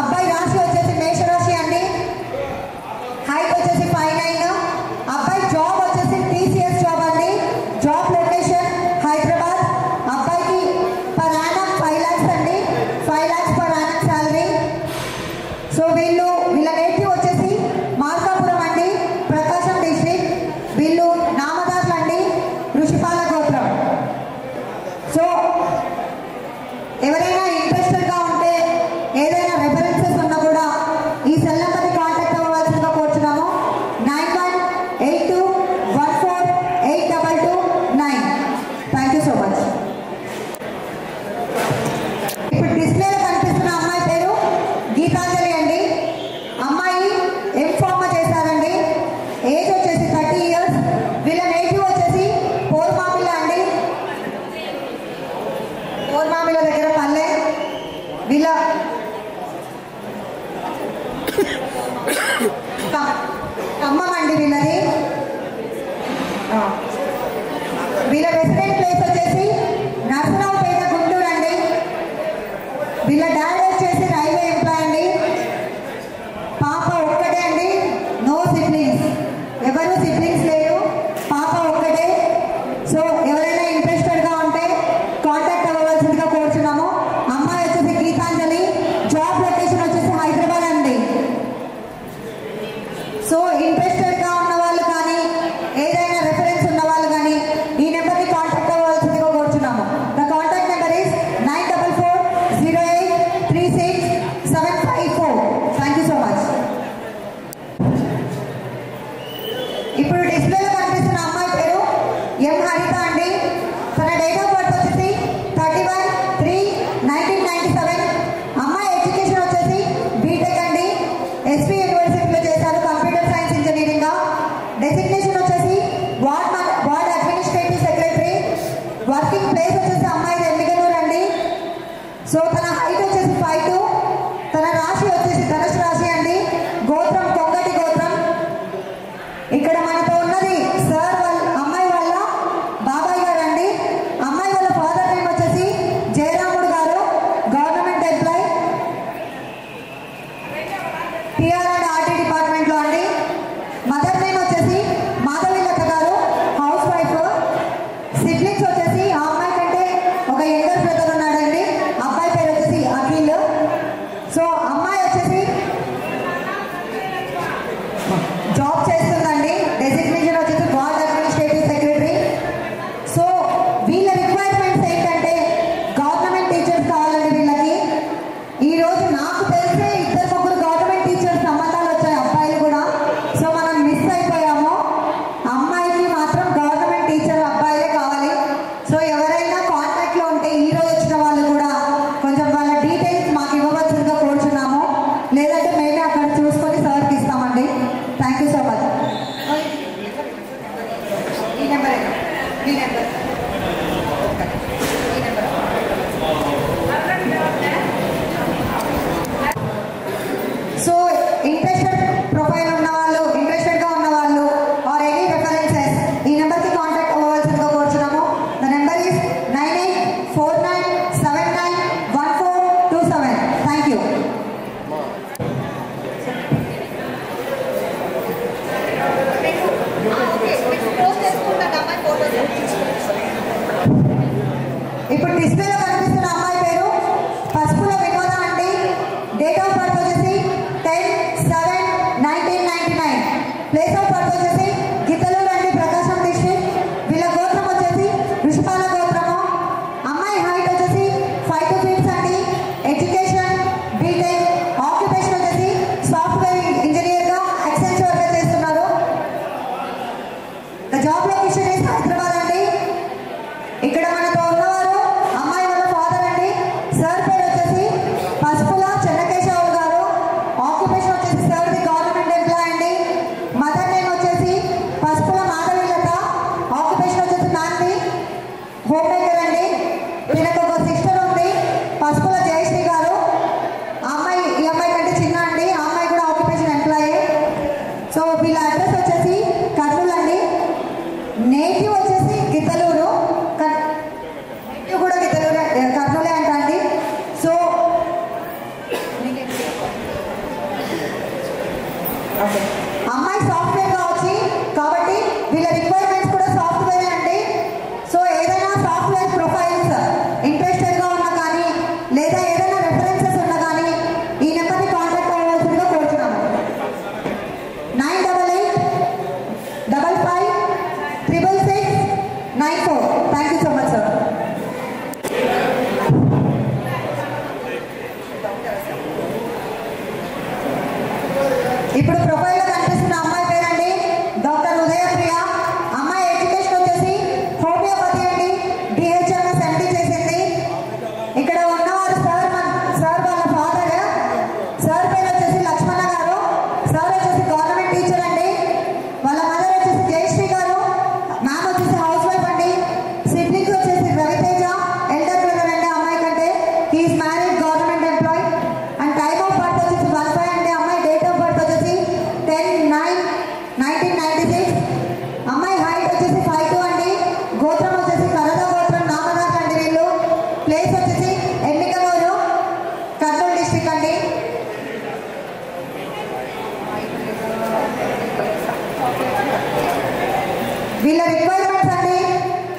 అబ్బాయి రాశి వచ్చేసి మేషరాశి అండి. హైట్ వచ్చేసి 5'9". అబ్బాయి జాబ్ వచ్చేసి TCS జాబ్ అండి. Job location Hyderabad. అబ్బాయికి పర్ యానం 5 lakhs అండి, 5 lakhs per annum salary. So వీళ్ళ నేటివ్ వచ్చేసి మార్కాపురం అండి, ప్రకాశం డిస్ట్రిక్ట్. వీళ్ళు నామదారులు అండి, ఋషిపాల గోత్రం. సో ఎవరైనా ఇంట్రెస్టెడ్గా ఉంటే, ఏదైనా రెఫరెన్సెస్ ఉన్నా కూడా ఈ సెల్ నెంబర్ని కాంటాక్ట్ అవ్వాల్సిందిగా కోరుచున్నాము. 9182148229. Thank you so much. ఇప్పుడు డిస్ప్లేలో కనిపిస్తున్న అమ్మాయి పేరు గీతాంజలి అండి. అమ్మాయి M.Pharma చేశారండి. ఏజ్ వచ్చేసి 30 years. వీళ్ళ నేటివ్ వచ్చేసి పోర్మామిల అండి, పోర్మామిల దగ్గర పల్లె. వీళ్ళ ఖమ్మం అండి వీళ్ళది. వీళ్ళ రెసిడెంట్ ప్లేస్ వచ్చేసి నరసరావుపేట, గుంటూరు అండి. వీళ్ళ డాడీ వచ్చేసి రైల్వే ఎంప్లాయ్ అండి. పాప ఒక్కటే అండి, నో సిబ్లింగ్స్. ఎవరు సిబ్లింగ్స్ లేరు, పాప ఒక్కటే. సో ఎవరైనా ఇంట్రెస్టెడ్గా ఉంటే కాంటాక్ట్ అవ్వవలసిందిగా కోరుచున్నాము. అమ్మాయి వచ్చేసి గీతాంజలి. జాబ్ లొకేషన్ వచ్చేసి హైదరాబాద్ అండి. సో ఇంట్రెస్టెడ్గా ఉన్న వాళ్ళు కానీ, ఏదైనా రెఫరెన్స్ ఉన్న మీ నెంబర్ సో ఇంట్రెస్టెడ్ ప్రొఫైల్ ఉన్న వాళ్ళు, ఇంట్రెస్టెడ్గా ఉన్న వాళ్ళు ఆర్ ఎనీ రెఫరెన్సెస్ ఈ నెంబర్కి కాంటాక్ట్ అవ్వవలసిందిగా కోరుచున్నాము. The number is 9849791427. Thank you. ఇప్పుడు డిస్ప్లేలో కనిపిస్తున్న అమ్మాయి పేరు పసుపుల వినోద అండి. డేట్ ఆఫ్ బర్త్ వచ్చేసి 10/7/1999. ప్లేస్ ఆఫ్ బర్త్ వచ్చేసి గిద్దలూరు అండి, ప్రకాశం డిస్ట్రిక్ట్. వీళ్ళ గోత్రం వచ్చేసి ఋషిపాల గోత్రము. అమ్మాయి హైట్ వచ్చేసి 5 feet అండి. Education BTech. ఆక్యుపేషన్ వచ్చేసి సాఫ్ట్వేర్ ఇంజనీర్గా ఎక్సెన్చర్గా చేస్తున్నారు. The job location is Hyderabad అండి. ఇక్కడ మనతో ఉన్నవారు అమ్మాయి వాళ్ళ ఫాదర్ అండి. సార్ పేరు వచ్చేసి పసుపుల చెన్నకేశవులు గారు. ఆక్యుపేషన్ వచ్చేసి సార్ ది గవర్నమెంట్ ఎంప్లాయ్ అండి. మదర్ నేమ్ వచ్చేసి పసుపుల మాధవీలత. ఆక్యుపేషన్ వచ్చేసి నాంది హోమ్ మేకర్ అండి. వీళ్ళకి ఒక సిస్టర్ ఉంది పసుపుల జయశ్రీ గారు. ఈ అమ్మాయి కంటే చిన్న అండి. ఆ అమ్మాయి కూడా ఆక్యుపేషన్ ఎంప్లాయే. సో వీళ్ళ అడ్రస్ వచ్చేసి కర్నూలు అండి. నేటివ్ వచ్చేసి గిద్దలూరు. నేటివ్ కూడా గిద్దలూరు కర్నూలే అంట అండి. సో అమ్మాయి సాఫ్ట్వేర్ కావచ్చు కాబట్టి వీళ్ళ రిక్వైర్మెంట్స్ కూడా సాఫ్ట్వేరే అండి. సో ఏదైనా సాఫ్ట్వేర్ ప్రొఫైల్స్ ఇంట్రెస్టెడ్గా ఉన్నా కానీ లేదా ఏదైనా రెఫరెన్సెస్ ఉన్నా కానీ ఈ నెంబర్ని కాంటాక్ట్ అవ్వాల్సిందిగా కోరుతున్నాము. 9855566694. Thank you so much sir. ఇప్పుడు ప్రొఫైల్లో కనిపిస్తున్న అమ్మాయి పేరండి డాక్టర్ ఉదయప్రియ. అమ్మాయి ఎడ్యుకేషన్ వచ్చేసి హోమియోపతి అండి. డిహెచ్ఎంఎస్ ఎండి చేసింది. ఇక్కడ ఉన్నవారు సార్ వాళ్ళ ఫాదర్. సార్ పేరు వచ్చేసి లక్ష్మణ గారు. సార్ వచ్చేసి గవర్నమెంట్ టీచర్ అండి. వాళ్ళ మదర్ వచ్చేసి జయశ్రీ గారు. మ్యామ్ వచ్చేసి హౌస్ వైఫ్ అండి. సిబ్లింగ్స్ వచ్చేసి రవితేజ ఎల్డర్ బ్రదర్ అండి అమ్మాయి కంటే. He's married government employee. And time of birth వచ్చేసి 15 అండి. అమ్మాయి డేట్ ఆఫ్ బర్త్ వచ్చేసి 10/9/1996. అమ్మాయి హైట్ వచ్చేసి 5'2" అండి. గోత్రం వచ్చేసి కరద గోత్రం నామదార్ అండి వీళ్ళు. ప్లేస్ వచ్చేసి ఎమ్మికమూరు కర్నూలు డిస్ట్రిక్ట్ అండి. వీళ్ళ రిక్వైర్మెంట్స్ అండి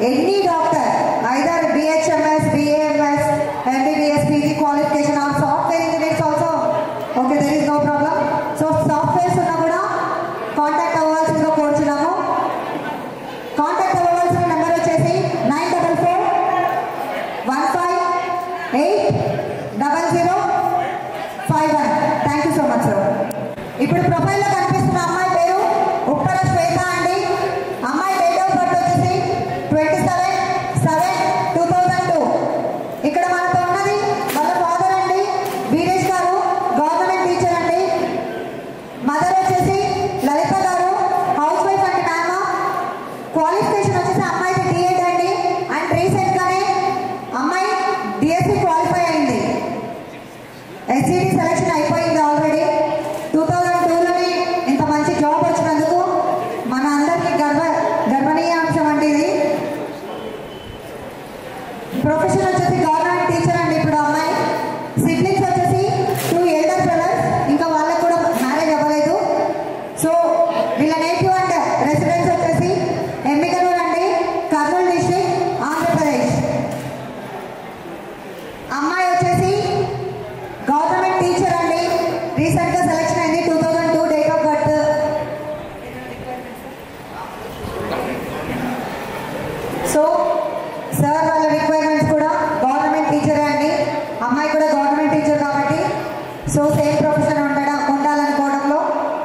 any doctor either BHMS, BAMS, MBBS, PG qualification or software engineers also. Okay, there is no problem. So softwares ఉన్నా కూడా కాంటాక్ట్ అవ్వాల్సిందిగా కోరుచున్నాము. కాంటాక్ట్ అవ్వవలసిన నెంబర్ వచ్చేసి 9441580051. Thank you so much sir. ఇప్పుడు ప్రొఫైల్లో కనిపిస్తున్న అమ్మాయి పేరు ఉప్పల శ్వేత అండి. అమ్మాయి డేట్ ఆఫ్ బర్త్ వచ్చేసి 27/7/2002. ఇక్కడ మనతో ఉన్నది వాళ్ళ ఫాదర్ అండి వీరేష్ గారు, గవర్నమెంట్ టీచర్ అండి. మదర్ వచ్చేసి లలిత గారు, హౌస్ వైఫ్ అండి. మ్యామ్ క్వాలిఫికేషన్ వచ్చేసి అమ్మాయికి డిఎడ్ అండి. అండ్ రీసెంట్గానే అమ్మాయి డిఎస్సి క్వాలిఫై అయింది. ఎస్సిడి సెలెక్షన్ అయిపోయింది ఆల్రెడీ. 2002లోనే ఇంత మంచి జాబ్ వచ్చినందుకు మన అందరికీ గర్వనీయాంశం అండి ఇది. ప్రొఫెషన్ వచ్చేసి గవర్నమెంట్ టీచర్ అండి. ఇప్పుడు అమ్మాయి సిబ్లింగ్స్ వచ్చేసి 2 ఎల్డర్ బ్రదర్స్. ఇంకా వాళ్ళకు కూడా మ్యారేజ్ అవ్వలేదు. సో వీళ్ళ నేటివ్ అండ్ రెసిడెన్స్ వచ్చేసి ఎమ్మికనూరు అండి, కర్నూలు డిస్ట్రిక్ట్, ఆంధ్రప్రదేశ్. అమ్మాయి వచ్చేసి గవర్నమెంట్ టీచర్ అండి. రీసెంట్గా సెలెక్షన్ అయింది. 2002 date of birth. So sir వాళ్ళ రిక్వైర్మెంట్స్ కూడా గవర్నమెంట్ టీచరే అండి. అమ్మాయి కూడా గవర్నమెంట్ టీచర్ కాబట్టి సో సేమ్ ప్రొఫెషన్ ఉండాలనుకోవడంలో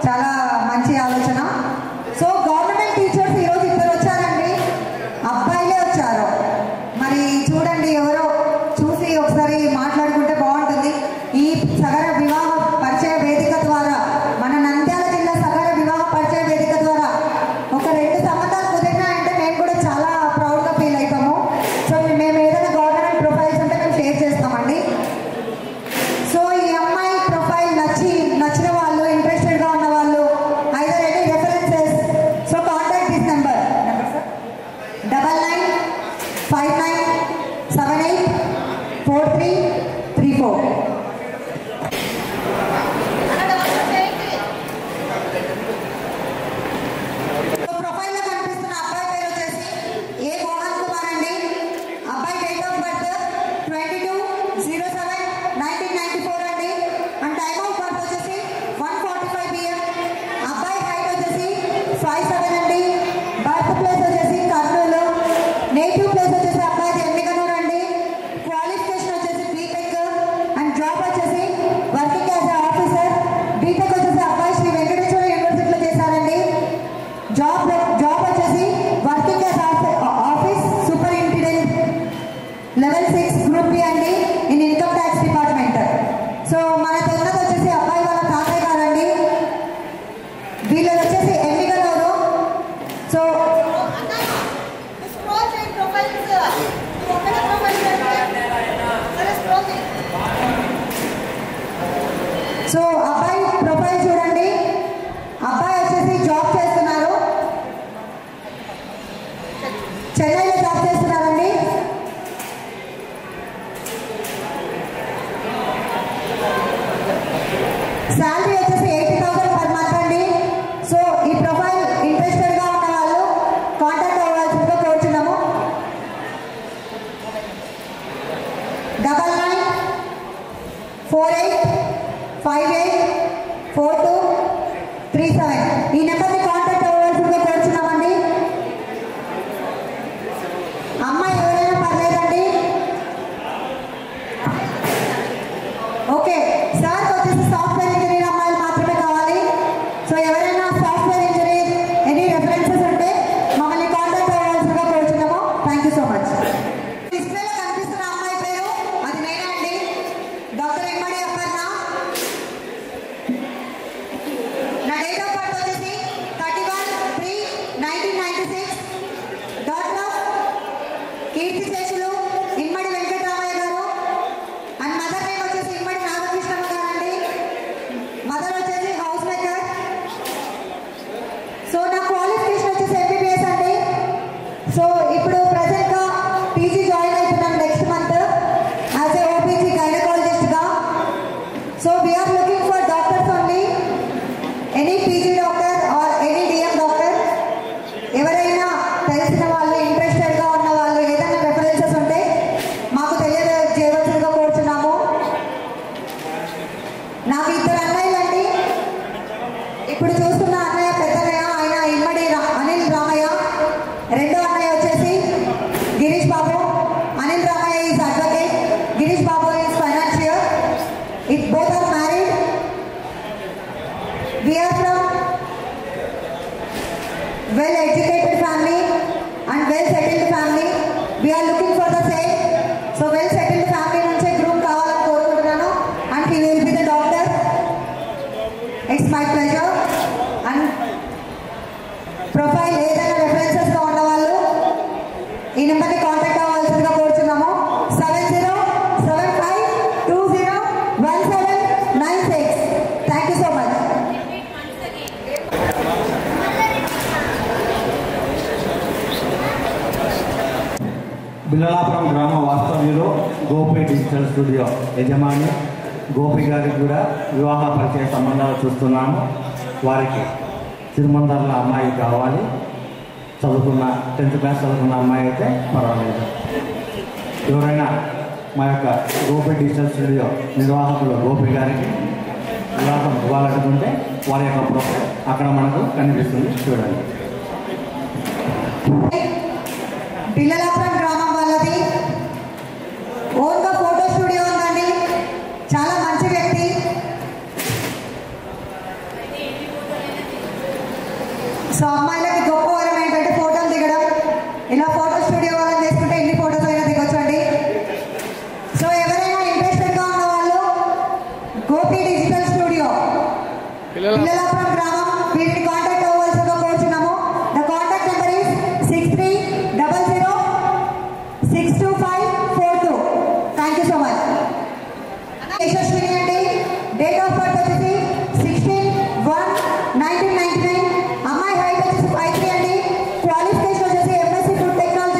చాలా మంచి ఆలోచన. సో గవర్నమెంట్ టీచర్స్ ఈరోజు ఇద్దరు వచ్చారండి. అబ్బాయిలే వచ్చారు. మరి చూడండి, ఎవరో చూసి ఒకసారి మాట్లాడుకుంటే బాగుంటుంది. ఈ సగర వివాహ పరిచయ వేదిక ద్వారా, మన నంద్యాల జిల్లా సగర వివాహ పరిచయ వేదిక ద్వారా ఒక 2 సంబంధాలు కుదిరినాయంటే మేము కూడా చాలా ప్రౌడ్ సో అబ్బాయి ప్రొఫైల్ చూడండి. అబ్బాయి వచ్చేసి జాబ్ చేస్తున్నారు, చెన్నైలో జాబ్ చేస్తున్నారండి. శాలరీ వచ్చేసి 80,000 పర్ మంత్ అండి. సో ఈ ప్రొఫైల్ ఇంట్రెస్టెడ్ గా ఉన్న వాళ్ళు కాంటాక్ట్ అవ్వాల్సిందిగా కోరుచున్నాము. 9948584237 ఈ నెంబర్ని కాంటాక్ట్ అవ్వాల్సిందిగా కోరుచున్నామండి. అమ్మాయి ఎవరైనా పర్లేదండి. ఓకే, సార్ వచ్చేసి సాఫ్ట్వేర్ ఇంజనీర్ అమ్మాయిలు మాత్రమే కావాలి. సో ఎవరైనా సాఫ్ట్వేర్ ఇంజనీర్ ఎనీ రెఫరెన్సెస్ ఉంటే మమ్మల్ని కాంటాక్ట్ అవ్వాల్సిందిగా కోరుచున్నాము. Thank you so much. డిస్ప్లేలో కనిపిస్తున్న అమ్మాయి పేరు అది నేనే అండి, డాక్టర్ ఎమ్మడి అపర్ణ. నా డేట్ ఆఫ్ బర్త్ వచ్చేసి 31/3/1996. డాక్టర్ ఆఫ్ కీర్తిశేషులు ఇమ్మడి వెంకటరామయ్య గారు. అండ్ మదర్ నేమ్ వచ్చేసి ఇమ్మడి నాగకృష్ణమ్మ గారు అండి. మదర్ వచ్చేసి హౌస్ మేకర్. సో నా క్వాలిఫికేషన్ వచ్చేసి ఎంబీబీఎస్ అండి. సో ఇప్పుడు ప్రెసెంట్ గా పీజీ జాయిన్ అవుతున్నాను next month as a OBG gynaecologist గా. So we are looking for doctors only, any PG doctor or any DM doctor. ఎవరైనా తెలిసిన వాళ్ళు ఇంట్రెస్టెడ్ గా ఉన్న వాళ్ళు ఏదైనా రెఫరెన్సెస్ ఉంటే మాకు తెలియజేయవలసిందిగా కోరుచున్నాము. నాకు 2 అన్నయ్యలండి. ఇప్పుడు చూస్తున్న అన్నయ్య పెద్దన్నయ్య, ఆయన ఇమ్మడి అనిల్ రామయ్య. రెండో అన్నయ్య వచ్చేసి Girish Babu. Anil Ramaiah is advocate, Girish Babu is financier. If both are married, we are from well educated family and well settled family. We are looking for the same. So well settled family nunche groom kavalani korukuntunnanu and he will be the doctor. It's my pleasure. And profile ఏదైనా references గా ఉన్న వాళ్ళు ఈ నెంబర్ని కాంటాక్ట్ అవ్వాల్సిందిగా కోరుచున్నాము. 7075201796. Thank you so much. Billalapuram గ్రామ వాస్తవ్యులు గోపి డిజిటల్ స్టూడియో యజమాని గోపి గారికి కూడా వివాహ పరిచయ సంబంధాలు చూస్తున్నాము. వారికి తిరుమందర్ల అమ్మాయి కావాలి. చదువుకున్న 10th క్లాస్ చదువుకున్న అమ్మాయి అయితే పర్వాలేదు. ఎవరైనా మా యొక్క గోపి డిజిటల్ స్టూడియో నిర్వాహకులు గోపి గారికి వివాహం ఇవ్వాలనుకుంటే వారి యొక్క ప్రొఫైల్ అక్కడ మనకు కనిపిస్తుంది, చూడండి. బిల్లలాపురం గ్రామం వాళ్ళది ఓన్గా ఫోటో స్టూడియో ఉందండి. చాలా మంచి వ్యక్తి. సో అమ్మాయిలకి గొప్ప వరం ఏంటంటే ఫోటోలు దిగడం. ఇలా ఫోటో స్టూడియో వాళ్ళని చేసుకుంటే ఎన్ని ఫోటోస్ అయినా దిగొచ్చండి. సో ఎవరైనా ఇంట్రెస్టెడ్ గా ఉన్న వాళ్ళు గోపి డిజిటల్ స్టూడియో పిల్లలాపురం గ్రామం, వీరిని కాంటాక్ట్ అవ్వాల్సిందిగా కోరుచున్నాము. The contact number is 6300062542. Thank you so much. Yashaswini అండి. డేట్ ఆఫ్ బర్త్ వచ్చేసి 16/1/1999. అమ్మాయి హైట్ వచ్చేసి 5'3" అండి. క్వాలిఫికేషన్ వచ్చేసి MSc ఫుడ్ టెక్నాలజీ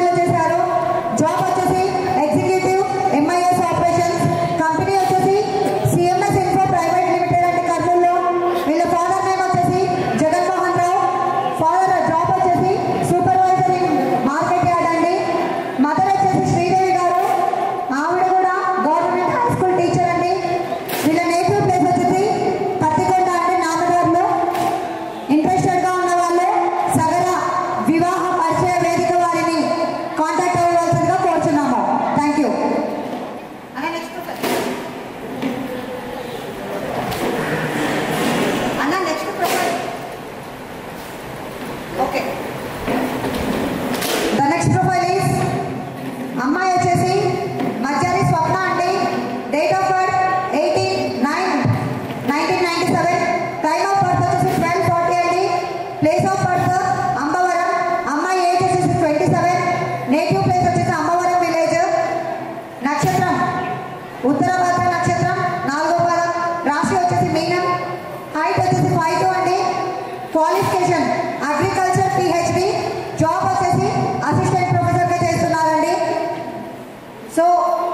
సో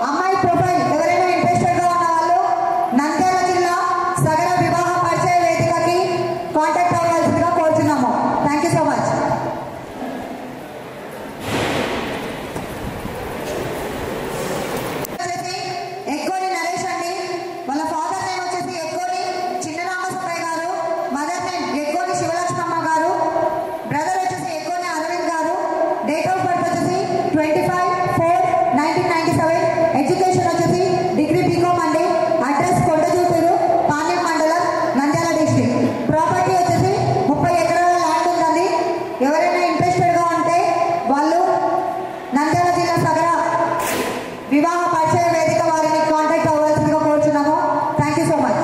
అమ్మాయి ప్రొఫైల్ ఎవరైనా ఇంట్రెస్టెడ్గా ఉన్న వాళ్ళు నంద్యాల జిల్లా సగర వివాహ పరిచయ వేదికకి కాంటాక్ట్ అవ్వాల్సిందిగా కోరుచున్నాము. Thank you so much. ఎక్కోని నరేష్ అండి. వాళ్ళ ఫాదర్ నేమ్ వచ్చేసి ఎక్కోని చిన్నరామసుబ్బయ్య గారు, మదర్ నేమ్ ఎక్కోని శివలక్ష్మమ్మ గారు, బ్రదర్ వచ్చేసి ఎక్కోని అరవింద్ గారు. డేట్ ఆఫ్ బర్త్ వచ్చేసి 25/4/1997. ఎడ్యుకేషన్ వచ్చేసి డిగ్రీ బీకామ్ అండి. అడ్రస్ కొండజూటూరు, పాణ్యం మండలం, నంద్యాల డిస్ట్రిక్ట్. ప్రాపర్టీ వచ్చేసి 30 ఎకరాల ల్యాండ్ ఉందండి. ఎవరైనా ఇంట్రెస్టెడ్గా ఉంటే వాళ్ళు నంద్యాల జిల్లా సగర వివాహ పరిచయ వేదిక వారిని కాంటాక్ట్ అవ్వాల్సిందిగా కోరుచున్నాము. Thank you so much.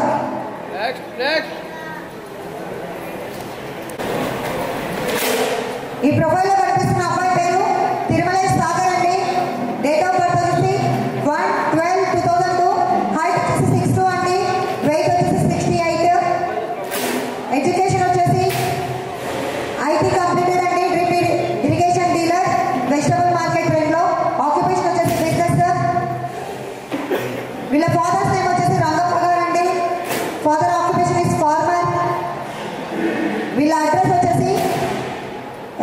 ఈ ప్రొఫైల్లో కనిపిస్తున్న అబ్బాయి పేరు తిరుమలేష్ సాగర్ అండి. డేట్ ఆఫ్ బర్త్ వచ్చేసి 1/12/2002. హైట్ వచ్చేసి 6'2" అండి. వెయిట్ వచ్చేసి 68. ఎడ్యుకేషన్ వచ్చేసి ఐటీ కంప్లీటెడ్ అండి. Drip irrigation dealer, vegetable market ట్రెండ్లో. ఆక్యుపేషన్ వచ్చేసి బిజినెస్. వీళ్ళ ఫాదర్స్ నేమ్ వచ్చేసి రంగప్ప గారు అండి. Father occupation is farmer. వీళ్ళ అడ్రస్ వచ్చేసి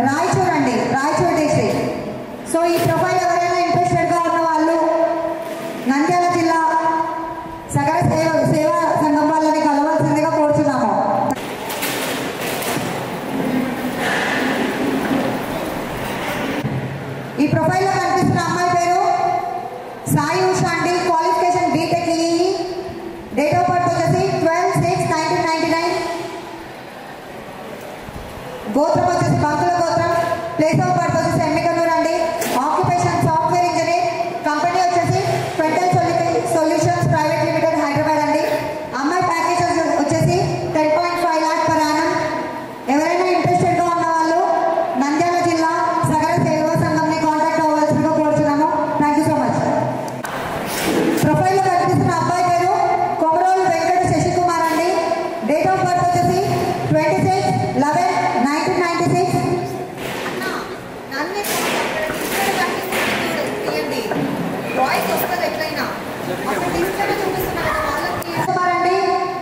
రాయచూర్ అండి, రాయచూర్ డిస్ట్రిక్ట్. సో ఈ ప్రొఫైల్ ఎవరైనా ఇంట్రెస్టెడ్గా ఉన్న వాళ్ళు నంద్యాల జిల్లా సగర సేవా సంఘం వాళ్ళని కలవాల్సిందిగా కోరుచున్నాము. ఈ ప్రొఫైల్లో కనిపిస్తున్న అమ్మాయి పేరు సాయి ఉష అండి. Qualification BTech EE. Date of birth వచ్చేసి 12/6/1999. గోత్రం వచ్చేసి బంకుల గోత్రం. ప్లేస్ ఆఫ్ బర్త్ వచ్చేసి ఎమ్మికనూరు అండి. Occupation software engineer. కంపెనీ వచ్చేసి federal solutions private limited, Hyderabad అండి. అమ్మాయి ప్యాకేజ్ వచ్చేసి 10.5 lakh per annum. ఎవరైనా ఇంట్రెస్టెడ్గా ఉన్న వాళ్ళు నంద్యాల జిల్లా సగర సేవా సంఘంని కాంటాక్ట్ అవ్వాల్సిందిగా కోరుచున్నాము. Thank you so much. ప్రొఫైల్లో కనిపిస్తున్న అబ్బాయి పేరు కొమరోలు వెంకట శశికుమార్ అండి. డేట్ ఆఫ్ బర్త్ వచ్చేసి 26/11/1996.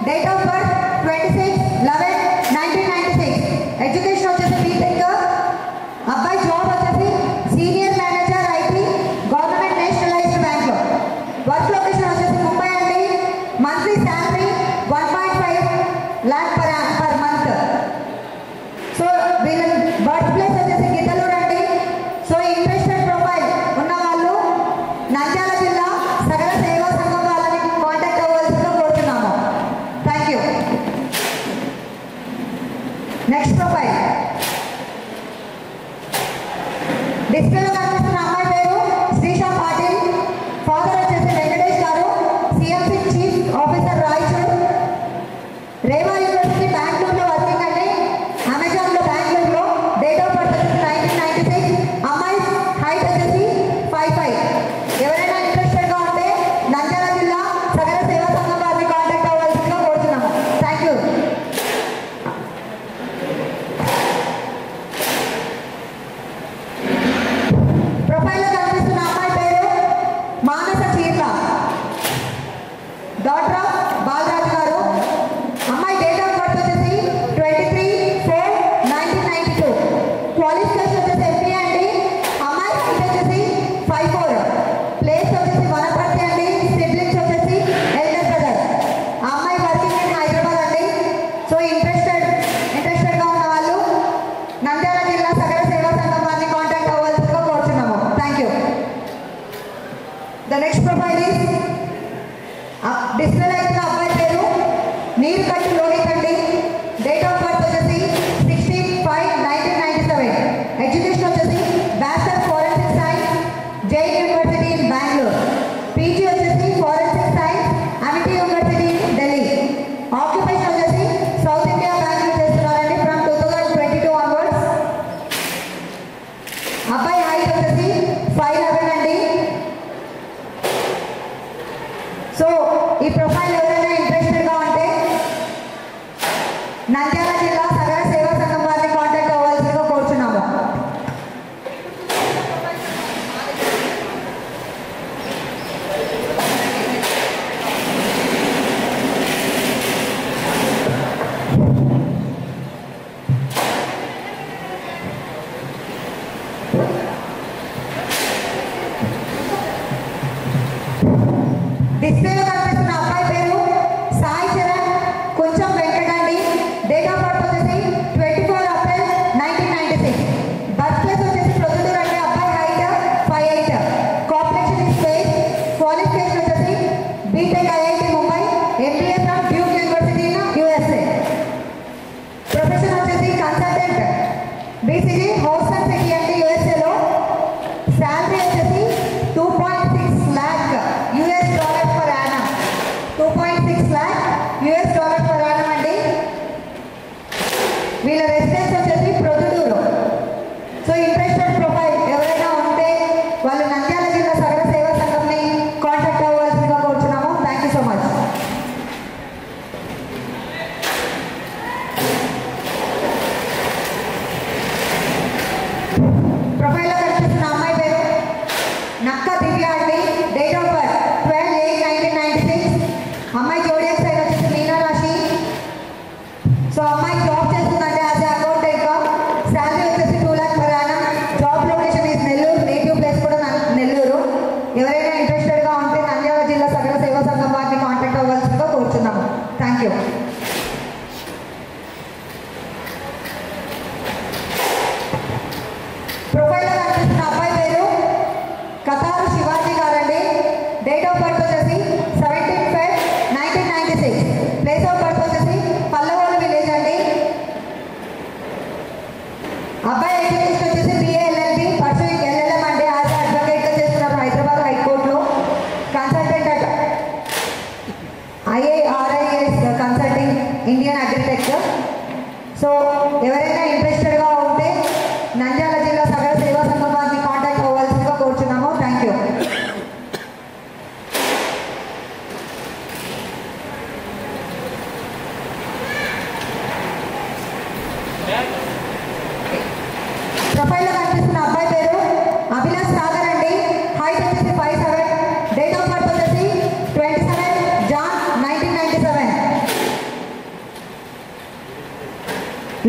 Date of birth 26/11/1996. ఎడ్యుకేషన్ వచ్చేసి బీటెక్. అబ్బాయి జాబ్ వచ్చేసి senior manager IT, government nationalised bank. Work location వచ్చేసి ముంబై అండి. Monthly salary 1.5 lakh per month. So వీళ్ళ బర్త్ ప్లేస్ వచ్చేసి గిద్దలూరు అండి. సో ఇంట్రెస్టెడ్ ప్రొఫైల్ ఉన్న వాళ్ళు నంద్యాల జిల్లా సగర సేవా సంఘం వాళ్ళని కాంటాక్ట్ అవ్వాల్సిందిగా కోరుతున్నాము. Thank you. నెక్స్ట్ ప్రొఫైల్ డిస్ప్లేలో కనిపిస్తున్న అమ్మాయి పేరు శ్రీషా పాటిల్. ఫాదర్ వచ్చేసి Venkatesh garu, CMC chief officer Raichur. Reva university బెంగళూరులో వర్కింగ్ అండి. అమెజాన్లో బెంగళూరులో. డేట్ ఆఫ్ బర్త్ వచ్చేసి 1996. అమ్మాయి హైట్ వచ్చేసి 5'5". ఎవరైనా ఇంట్రెస్టెడ్గా ఉంటే నంద్యాల జిల్లా సగర సేవా సంఘం వారిని కాంటాక్ట్ అవ్వాల్సిందిగా కోరుతున్నాము. Thank you. ప్రొఫైల్లో కనిపిస్తున్న అమ్మాయి పేరు మానస చీర్ల, డాటర్ ఆఫ్ బాలరాజు గారు. అమ్మాయి డేట్ ఆఫ్ బర్త్ వచ్చేసి 23/4/1992. క్వాలిఫికేషన్ వచ్చేసి ఎంపీ అండి. అమ్మాయి హైట్ వచ్చేసి 5'4". ప్లేస్ వచ్చేసి వనపర్తి అండి. సిబ్లింగ్స్ వచ్చేసి ఎల్డర్ బ్రదర్. ఆ అమ్మాయి వర్కింగ్ ఇన్ హైదరాబాద్ అండి. సో ఇంట్రెస్టెడ్గా ఉన్న వాళ్ళు నంద్యాల జిల్లా సగర సేవా సంఘం వారిని కాంటాక్ట్ అవ్వాల్సిందిగా కోరుచున్నాము. Thank you. The next profile is డిస్ప్లేలో ఇచ్చిన అబ్బాయి పేరు నీరు కట్టి లోహిత్ అండి. డేట్ ఆఫ్ బర్త్ వచ్చేసి 16/5/1997. ఎడ్యుకేషన్ వచ్చేసి bachelor forensic science, Jain university in Bengaluru. PG వచ్చేసి forensic science, Amity university in Delhi. Occupation వచ్చేసి సౌత్ ఇండియా బ్యాంకులో చేస్తున్నారండి ఫ్రమ్ 2022 ఆన్వర్డ్స్. అబ్బాయి హైట్ వచ్చేసి 5'11" అండి. సో ఈ ప్రొఫైల్ ఎవరైనా ఇంట్రెస్టెడ్గా ఉంటే నంద్యాల జిల్లా సగర సేవా సంఘం వారిని కాంటాక్ట్ అవ్వాల్సిందిగా కోరుచున్నాము.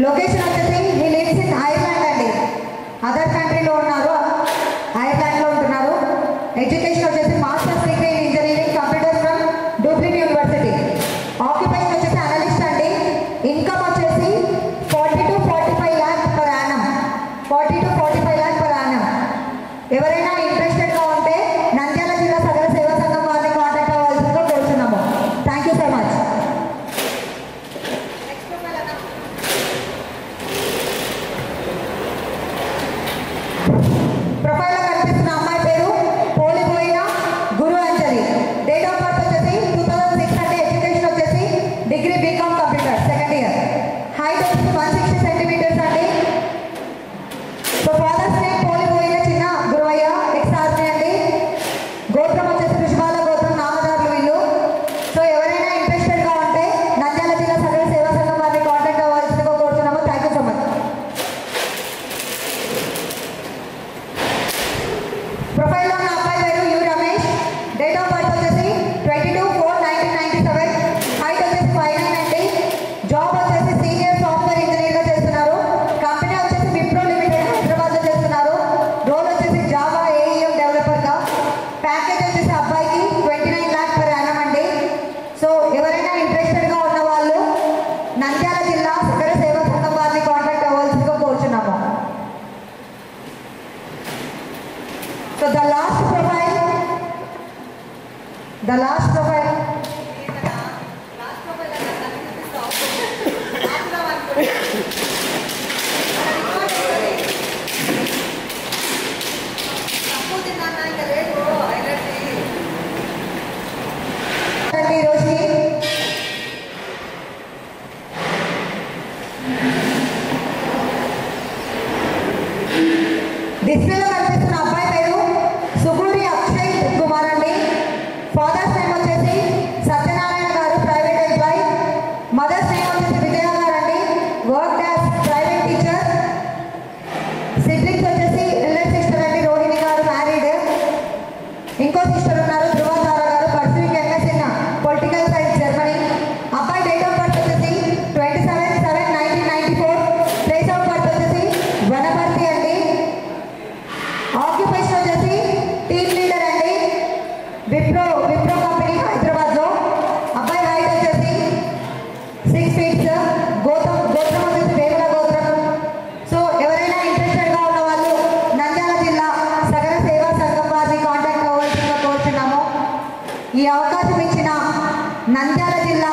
లొకేషన్ వచ్చేసి హీ లివ్స్ ఇన్ ఐర్లాండ్ అండి. అదర్ కంట్రీలో ఉన్నారు, ఐర్లాండ్లో ఉంటున్నారు. ఎడ్యుకేషన్ వచ్చేసి masters degree in engineering computers from డూబ్లిన్ university. Occupation వచ్చేసి అనలిస్ట్ అండి. ఇన్కమ్ వచ్చేసి 40 to 45 lakhs per annum. 40 to 45 lakhs per annum. ఎవరైనా ఇంట్రెస్టెడ్గా ఉంటే నంద్యాల జిల్లా సగర సేవా సంఘం వారిని కాంటాక్ట్ అవ్వాల్సిందిగా కోరుతున్నాము. Thank you so much. ప్రొఫైల్లో కనిపిస్తున్న అమ్మాయి పేరు పోలిపోయిన Guru Anjali. Date of birth వచ్చేసి 2006 అంటే ఎడ్యుకేషన్ వచ్చేసి degree BCom computer second year. Height వచ్చేసి 160 సెంటీమీటర్స్ అండి. సో ఫాదర్స్ నేమ్ పోలిపోయిన చిన్న గురువయ్య, ఎక్స్ ఆర్మీ అండి. గోత్రం వచ్చేసి ఋషిబాల గోత్రం, నామదారులు వీళ్ళు. సో ఎవరైనా ఇంట్రెస్టెడ్గా ఉంటే నంద్యాల జిల్లా సగర సేవా సంఘం వారిని కాంటాక్ట్ అవ్వాల్సిందిగా కోరుతున్నాము. Thank you so much. ప్రొఫైల్లో ఉన్న అబ్బాయి పేరు you Ramesh. Date of birth వచ్చేసి 22/4/1997. హైట్ వచ్చేసి 5'9" అండి. జాబ్ వచ్చేసి సీనియర్ సాఫ్ట్వేర్ ఇంజనీర్గా చేస్తున్నారు. కంపెనీ వచ్చేసి విప్రో లిమిటెడ్ హైదరాబాద్లో చేస్తున్నారు. రోల్ వచ్చేసి జావా ఏఈఎం డెవలపర్గా. ప్యాకేజ్ వచ్చేసి అబ్బాయికి 29 lakhs per annum అండి. సో ఎవరైనా ఇంట్రెస్టెడ్గా ఉన్న వాళ్ళు నంద్యాల జిల్లా సగర సేవా సంఘం వారిని కాంటాక్ట్ అవ్వాల్సిందిగా కోరుచున్నాము. So the last profile. డిస్ప్లేలో కనిపిస్తున్న అబ్బాయి పేరు సుగూరి అక్షయ్ కుమార్ అండి. ఫాదర్స్ నేమ్ వచ్చేసి సత్యనారాయణ గారు, ప్రైవేట్ ఎంప్లాయీ. మదర్స్ నేమ్ వచ్చేసి విజయ గారు అండి, work as private teacher. Siblings వచ్చేసి ఎల్డర్ సిస్టర్ అండి, రోహిణి గారు మ్యారీడ్. ఇంకో సిస్టర్ ఉన్నారు ధృవతార గారు, pursuing MS in political science Germany. అబ్బాయి డేట్ ఆఫ్ బర్త్ వచ్చేసి 27/7/1994. ప్లేస్ ఆఫ్ బర్త్ వచ్చేసి వనపర్తి అండి. ఆక్యుపేషన్ వచ్చేసి టీమ్ లీడర్ అండి, విప్రో కంపెనీ హైదరాబాద్లో. అబ్బాయి హైట్ వచ్చేసి 6 feet. గోత్రం వచ్చేసి వేముల గోత్రం. సో ఎవరైనా ఇంట్రెస్టెడ్గా ఉన్న వాళ్ళు నంద్యాల జిల్లా సగర సేవా సంఘం వారిని కాంటాక్ట్ అవ్వాల్సిందిగా కోరుతున్నాము. ఈ అవకాశం ఇచ్చిన నంద్యాల జిల్లా